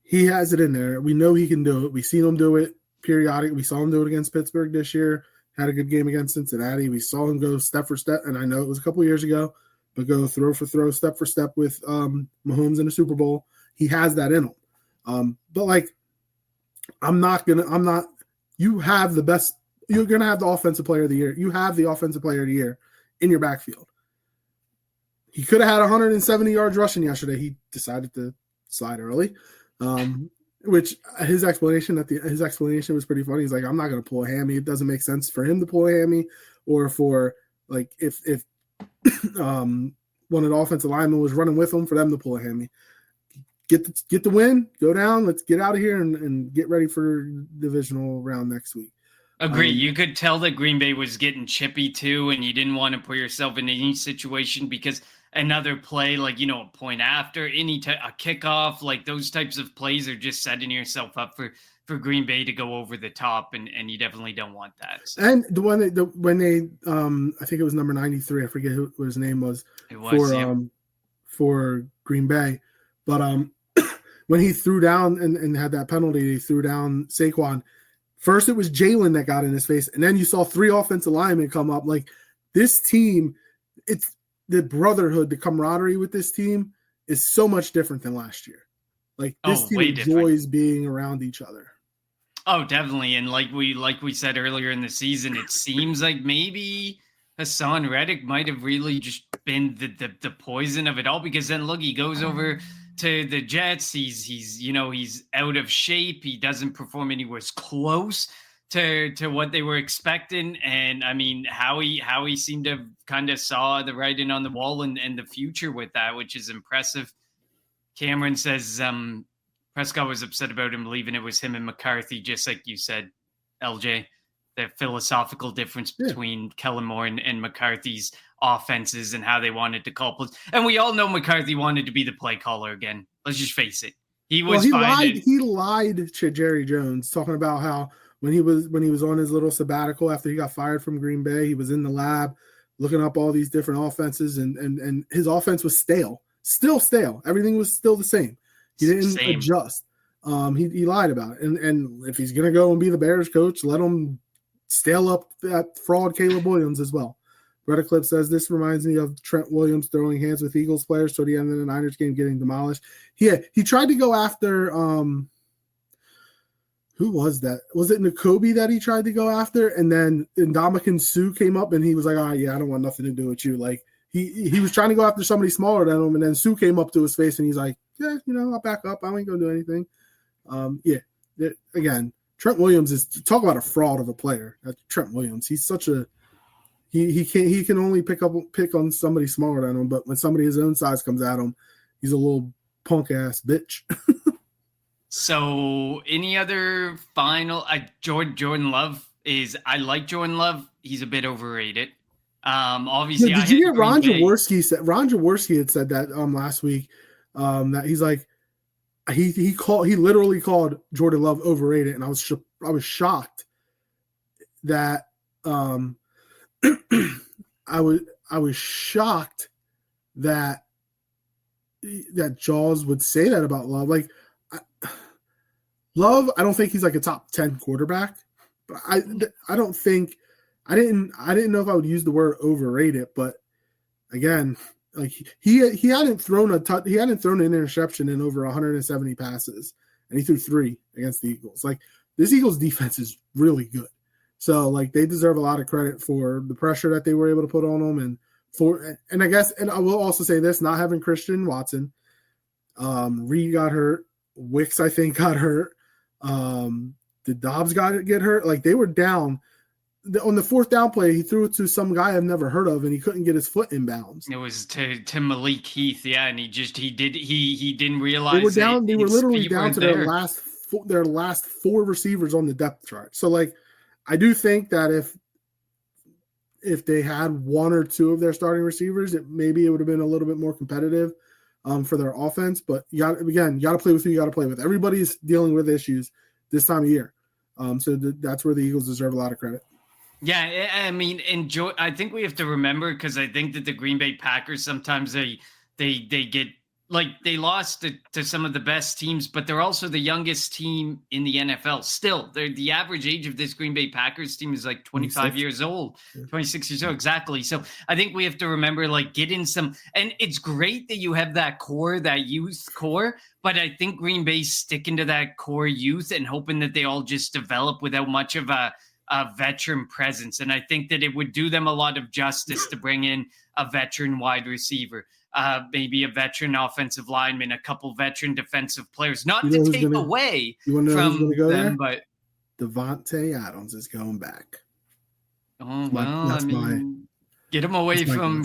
he has it in there. We know he can do it. We've seen him do it periodically. We saw him do it against Pittsburgh this year. Had a good game against Cincinnati. We saw him go step for step, and I know it was a couple years ago, but go throw for throw, step for step with Mahomes in the Super Bowl. He has that in him. But like, you have the best. You're going to have the offensive player of the year. You have the offensive player of the year in your backfield. He could have had 170 yards rushing yesterday. He decided to slide early, which his explanation was pretty funny. He's like, I'm not going to pull a hammy. It doesn't make sense for him to pull a hammy, or for like if one of the offensive linemen was running with him, for them to pull a hammy. Get the win, go down. Let's get out of here and get ready for divisional round next week. Agree. You could tell that Green Bay was getting chippy too, and you didn't want to put yourself in any situation because another play, like, a point after, a kickoff, like those types of plays are just setting yourself up for Green Bay to go over the top, and you definitely don't want that. So. And when they I think it was number 93, I forget what his name was. It was for Green Bay, but when he threw down and had that penalty, he threw down Saquon. First, it was Jalen that got in his face, and then you saw 3 offensive linemen come up. Like, this team, it's the brotherhood, the camaraderie with this team is so much different than last year. Like, this team enjoys being around each other. Oh, definitely. And like we said earlier in the season, it seems like maybe Hassan Reddick might have really just been the poison of it all, because then look, he goes over to the Jets. He's out of shape. He doesn't perform anywhere close to what they were expecting. And I mean, Howie seemed to kind of saw the writing on the wall and the future with that, which is impressive. Cameron says Prescott was upset about him leaving. It was him and McCarthy, just like you said, LJ. The philosophical difference between Kellen Moore and McCarthy's offenses and how they wanted to call plays. And we all know McCarthy wanted to be the play caller again. Let's just face it. He lied to Jerry Jones, talking about how when he was on his little sabbatical after he got fired from Green Bay, he was in the lab looking up all these different offenses, and his offense was still stale. Everything was still the same. He didn't adjust. He lied about it. And if he's gonna go and be the Bears coach, let him stale up that fraud Caleb Williams as well. Brett Eclipse says, this reminds me of Trent Williams throwing hands with Eagles players toward the end of the Niners game, getting demolished. He tried to go after who was that? Was it Nakobe that he tried to go after? And then Ndamukong Suh came up and he was like, I don't want nothing to do with you. Like, he was trying to go after somebody smaller than him, and then Suh came up to his face and he's like, yeah, I'll back up. I ain't gonna do anything. Again, Trent Williams is, talk about a fraud of a player. Trent Williams, he's such a he can only pick on somebody smaller than him, but when somebody his own size comes at him, he's a little punk ass bitch. So, any other final? Jordan Love is. I like Jordan Love. He's a bit overrated. Obviously, did you hear Ron Jaworski said? Ron Jaworski had said that last week. That he's like, he literally called Jordan Love overrated, and I was shocked that I was shocked that Jaws would say that about Love. Like, Love, I don't think he's like a top 10 quarterback, but I don't think I didn't know if I would use the word overrated, but again, like he hadn't thrown an interception in over 170 passes, and he threw 3 against the Eagles. Like, this Eagles defense is really good. So like they deserve a lot of credit for the pressure that they were able to put on them, and I guess, and I will also say this: not having Christian Watson, Reed got hurt, Wicks I think got hurt, did Dobbs get hurt? Like they were down on the fourth down play. He threw it to some guy I've never heard of, and he couldn't get his foot in bounds. It was to Malik Heath, yeah, and he didn't realize they were down. They were literally down to their last four receivers on the depth chart. So like, I do think that if they had one or two of their starting receivers, maybe it would have been a little bit more competitive for their offense. But you got to play with who you got to play with. Everybody's dealing with issues this time of year, so that's where the Eagles deserve a lot of credit. Yeah, I mean, I think we have to remember, because I think that the Green Bay Packers sometimes they get, like, they lost to some of the best teams, but they're also the youngest team in the NFL. Still, the average age of this Green Bay Packers team is like 25 years old, 26 years old, exactly. So I think we have to remember, like, get in some, and it's great that you have that core, that youth core, but I think Green Bay's sticking to that core youth and hoping that they all just develop without much of a veteran presence. And I think that it would do them a lot of justice to bring in a veteran wide receiver, maybe a veteran offensive lineman, a couple veteran defensive players, not to take away from them, but Devontae Adams is going back. Oh, well, get him away from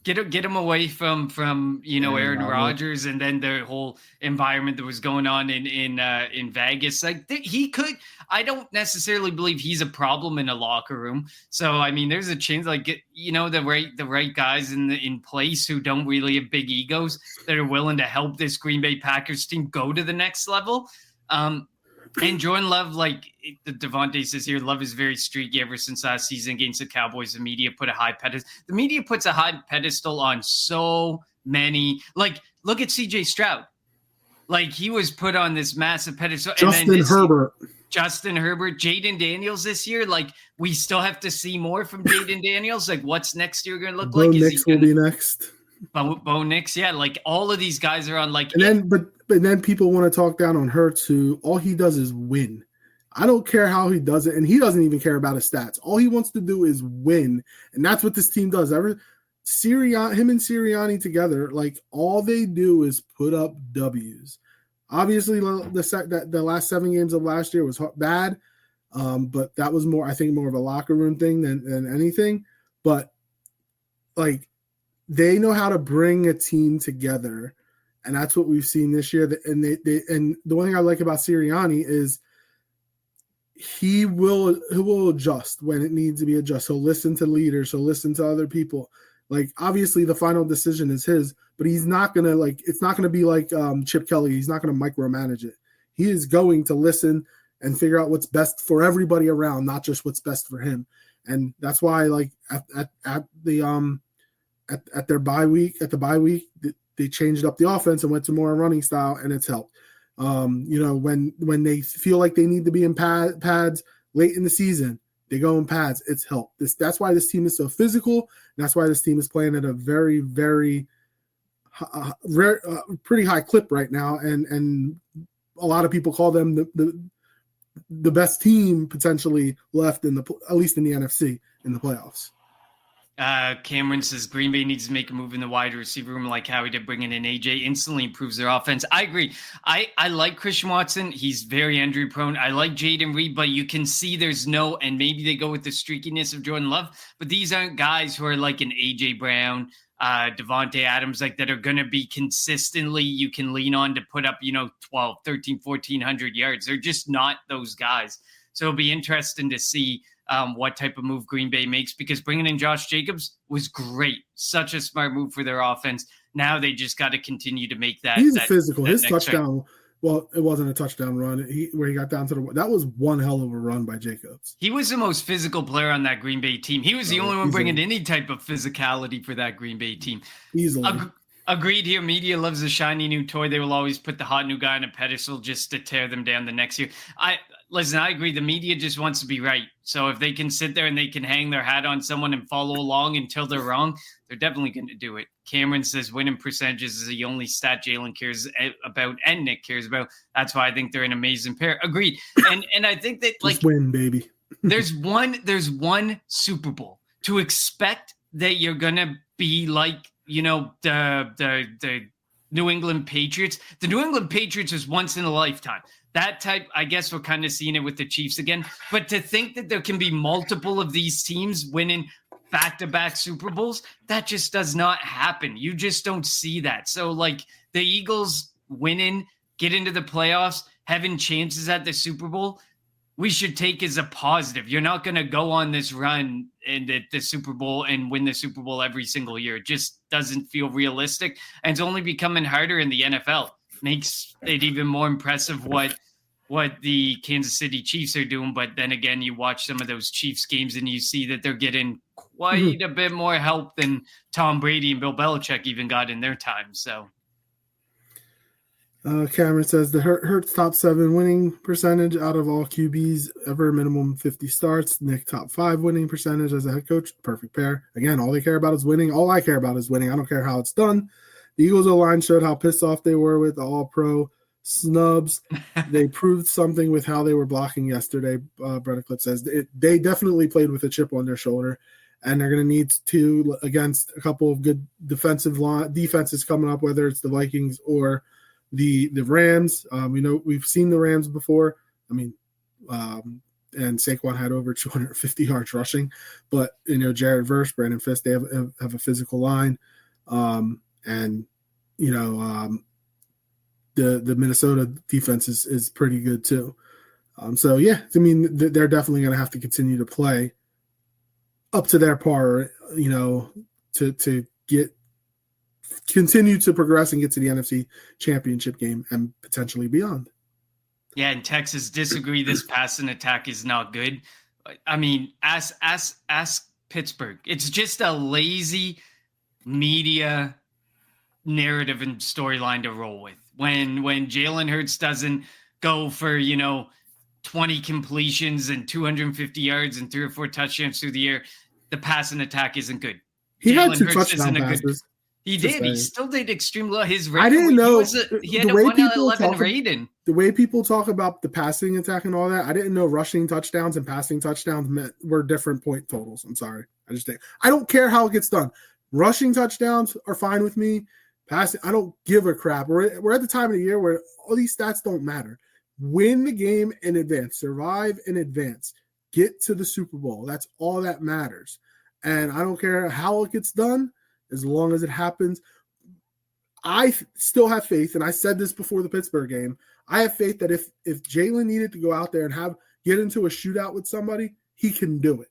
get him away from Aaron Rodgers, and then the whole environment that was going on in Vegas. Like he could, I don't necessarily believe he's a problem in a locker room. So I mean, there's a chance, like, the right guys in place who don't really have big egos that are willing to help this Green Bay Packers team go to the next level. And Jordan Love, like the Devontae says here, Love is very streaky ever since last season against the Cowboys. The media put a high pedestal. The media puts a high pedestal on so many. Like, look at CJ Stroud. Like, he was put on this massive pedestal. Justin Herbert, Jaden Daniels this year. Like, we still have to see more from Jaden Daniels. Like, what's next year going to look like? Nix will be next. Bo Nix, yeah. Like, all of these guys are on, like, and then people want to talk down on Hurts, who all he does is win. I don't care how he does it, and he doesn't even care about his stats. All he wants to do is win, and that's what this team does. Him and Sirianni together, like, all they do is put up W's. Obviously, the last 7 games of last year was bad, but that was more of a locker room thing than anything. But like, they know how to bring a team together. And that's what we've seen this year. And and the one thing I like about Sirianni is he will adjust when it needs to be adjusted. He'll listen to leaders. He'll listen to other people. Like, obviously the final decision is his, but he's not going to, it's not going to be like Chip Kelly. He's not going to micromanage it. He is going to listen and figure out what's best for everybody around, not just what's best for him. And that's why, like, at their bye week, they changed up the offense and went to more running style, and it's helped. When they feel like they need to be in pads late in the season, they go in pads. It's helped. That's why this team is so physical, and that's why this team is playing at a very, very pretty high clip right now. And a lot of people call them the best team potentially left at least in the NFC in the playoffs. Cameron says Green Bay needs to make a move in the wide receiver room like how he did bringing in AJ. Instantly improves their offense. I agree. I like Christian Watson. He's very injury prone. I like Jaden Reed, but you can see there's and maybe they go with the streakiness of Jordan Love, but these aren't guys who are like an AJ Brown, Devontae Adams, like, that are going to be consistently, you can lean on to put up, 12, 13, 1,400 yards. They're just not those guys. So it'll be interesting to see what type of move Green Bay makes, because bringing in Josh Jacobs was great. Such a smart move for their offense. Now they just got to continue to make that. He's physical. His touchdown, well, it wasn't a touchdown run. Where he got down to that was one hell of a run by Jacobs. He was the most physical player on that Green Bay team. He was the only one bringing any type of physicality for that Green Bay team. Easily. Agreed here. Media loves a shiny new toy. They will always put the hot new guy on a pedestal just to tear them down the next year. I agree. The media just wants to be right. So if they can sit there and they can hang their hat on someone and follow along until they're wrong, they're definitely going to do it. Cameron says winning percentages is the only stat Jalen cares about and Nick cares about. That's why I think they're an amazing pair. Agreed. And I think that, like, just win, baby. there's one Super Bowl. To expect that you're gonna be like, the New England Patriots. The New England Patriots is once in a lifetime. That type, I guess we're kind of seeing it with the Chiefs again. But to think that there can be multiple of these teams winning back-to-back Super Bowls, that just does not happen. You just don't see that. So, like, the Eagles winning, get into the playoffs, having chances at the Super Bowl, we should take as a positive. You're not going to go on this run and at the Super Bowl and win the Super Bowl every single year. It just doesn't feel realistic. And it's only becoming harder in the NFL. Makes it even more impressive what the Kansas City Chiefs are doing. But then again, you watch some of those Chiefs games and you see that they're getting quite a bit more help than Tom Brady and Bill Belichick even got in their time. So Cameron says the Hurts top 7 winning percentage out of all QBs ever, minimum 50 starts. Nick top 5 winning percentage as a head coach. Perfect pair. Again, all they care about is winning. All I care about is winning. I don't care how it's done. The Eagles O-line showed how pissed off they were with the all-pro snubs. They proved something with how they were blocking yesterday. Brett Clip says they definitely played with a chip on their shoulder, and they're going to need to against a couple of good defenses coming up, whether it's the Vikings or the Rams. We've seen the Rams before. And Saquon had over 250 yards rushing, but Jared Verse, Brandon Fisk, they have a physical line, the Minnesota defense is pretty good too. They're definitely going to have to continue to play up to their par, to continue to progress and get to the NFC Championship game and potentially beyond. Yeah, and Texas disagree. This passing attack is not good. I mean, ask Pittsburgh. It's just a lazy media narrative and storyline to roll with. When Jalen Hurts doesn't go for 20 completions and 250 yards and 3 or 4 touchdowns through the air, the passing attack isn't good. He had 2 touchdown passes. He did. He still did extremely well. His rating, I didn't know he had a 111 rating. The way people talk about the passing attack and all that, I didn't know rushing touchdowns and passing touchdowns were different point totals. I'm sorry. I don't care how it gets done. Rushing touchdowns are fine with me. Passing, I don't give a crap. We're at the time of the year where all these stats don't matter. Win the game in advance. Survive in advance. Get to the Super Bowl. That's all that matters. And I don't care how it gets done. As long as it happens, I still have faith, and I said this before the Pittsburgh game, I have faith that if Jalen needed to go out there and get into a shootout with somebody, he can do it.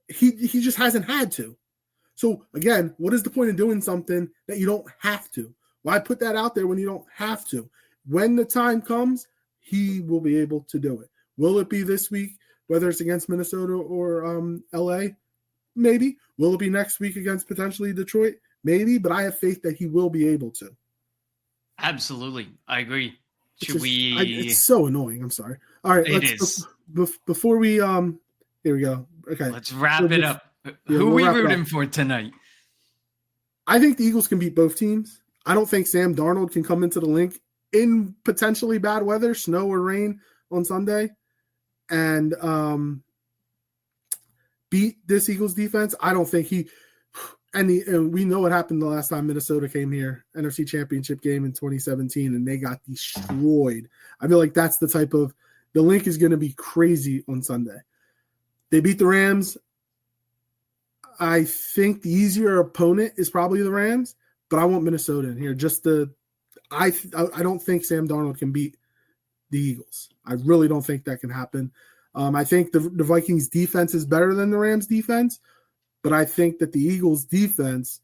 He just hasn't had to. So, again, what is the point of doing something that you don't have to? Why put that out there when you don't have to? When the time comes, he will be able to do it. Will it be this week, whether it's against Minnesota or LA? Maybe. Will it be next week against potentially Detroit? Maybe, but I have faith that he will be able to. Absolutely. I agree. It's so annoying. I'm sorry. All right. It is. Before we, here we go. Okay. Let's wrap it up. Who are we rooting for tonight? I think the Eagles can beat both teams. I don't think Sam Darnold can come into the link in potentially bad weather, snow or rain on Sunday, and beat this Eagles defense. I don't think and we know what happened the last time Minnesota came here, NFC Championship game in 2017, and they got destroyed. I feel like that's the link is going to be crazy on Sunday. They beat the Rams. I think the easier opponent is probably the Rams, but I want Minnesota in here. I don't think Sam Darnold can beat the Eagles. I really don't think that can happen. I think the Vikings defense is better than the Rams defense, but I think that the Eagles defense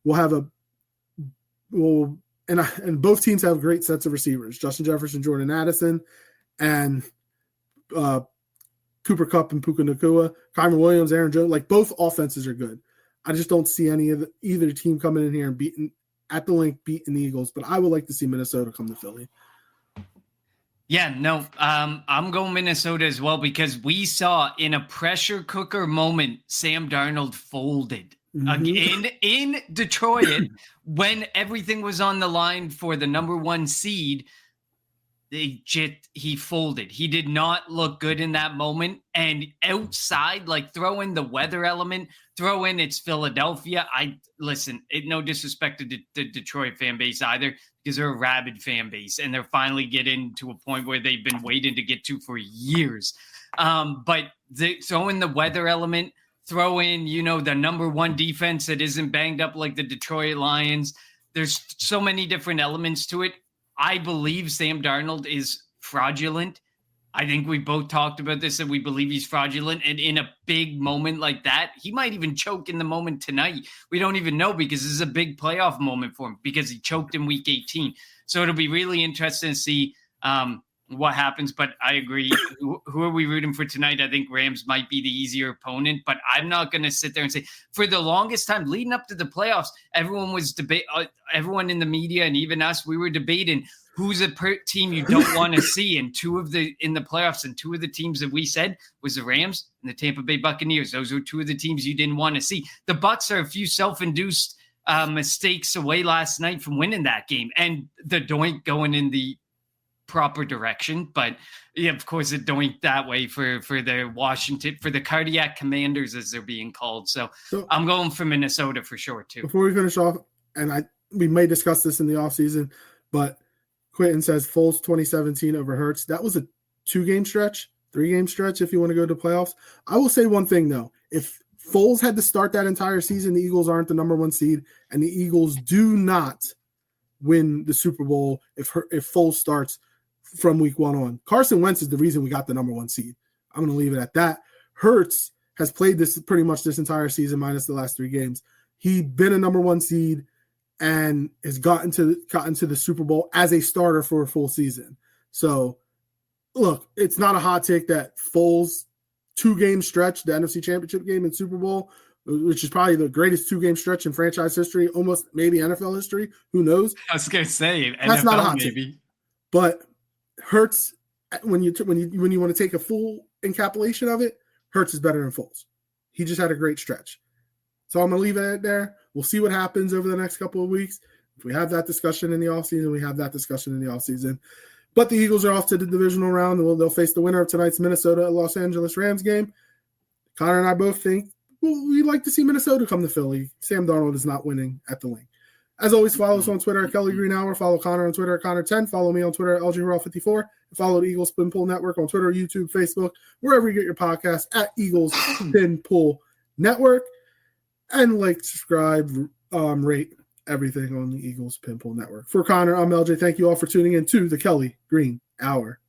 will have and both teams have great sets of receivers: Justin Jefferson, Jordan Addison, and Cooper Kupp and Puka Nacua, Kyron Williams, Aaron Jones. Like, both offenses are good. I just don't see either team coming in here and beating the Eagles. But I would like to see Minnesota come to Philly. Yeah, no, I'm going Minnesota as well, because we saw in a pressure cooker moment, Sam Darnold folded in Detroit when everything was on the line for the number 1 seed. he folded. He did not look good in that moment. And outside, like throw in the weather element, throw in it's Philadelphia. No disrespect to the Detroit fan base either, because they're a rabid fan base and they're finally getting to a point where they've been waiting to get to for years. But throw in the weather element, throw in, the number one defense that isn't banged up like the Detroit Lions. There's so many different elements to it. I believe Sam Darnold is fraudulent. I think we both talked about this, and we believe he's fraudulent. And in a big moment like that, he might even choke in the moment tonight. We don't even know, because this is a big playoff moment for him, because he choked in week 18. So it'll be really interesting to see what happens. But I agree. Who are we rooting for tonight? I think Rams might be the easier opponent, but I'm not going to sit there and say, for the longest time leading up to the playoffs, everyone in the media and even us, we were debating who's a team you don't want to see. And in the playoffs, and two of the teams that we said was the Rams and the Tampa Bay Buccaneers. Those were two of the teams you didn't want to see. The Bucs are a few self-induced mistakes away last night from winning that game, and the doink going in the proper direction. But yeah, of course it doinked that way for the cardiac commanders, as they're being called. So I'm going for Minnesota for sure too. Before we finish off, and we may discuss this in the offseason, but Quentin says Foles 2017 over Hurts. That was a 2-game stretch, 3-game stretch if you want to go to playoffs. I will say one thing though. If Foles had to start that entire season, the Eagles aren't the number 1 seed, and the Eagles do not win the Super Bowl if Foles starts from week 1 on. Carson Wentz is the reason we got the number 1 seed. I'm going to leave it at that. Hurts has played this pretty much this entire season minus the last 3 games. He'd been a number 1 seed and has gotten to the Super Bowl as a starter for a full season. So, look, it's not a hot take that Foles' 2-game stretch, the NFC Championship game and Super Bowl, which is probably the greatest 2-game stretch in franchise history, almost maybe NFL history. Who knows? I was going to say, that's NFL not a hot maybe. take. But Hurts, when you want to take a full encapsulation of it, Hurts is better than Foles. He just had a great stretch. So I'm going to leave it there. We'll see what happens over the next couple of weeks. If we have that discussion in the offseason, we have that discussion in the offseason. But the Eagles are off to the divisional round, and they'll face the winner of tonight's Minnesota-Los Angeles Rams game. Connor and I both think we'd like to see Minnesota come to Philly. Sam Darnold is not winning at the link. As always, follow us on Twitter at Kelly Green Hour. Follow Connor on Twitter at Connor10. Follow me on Twitter at LGRL54. And follow the Eagles Spin Pull Network on Twitter, YouTube, Facebook, wherever you get your podcasts at Eagles Spin Pull Network. And subscribe, rate everything on the Eagles Spin Pull Network. For Connor, I'm LJ. Thank you all for tuning in to the Kelly Green Hour.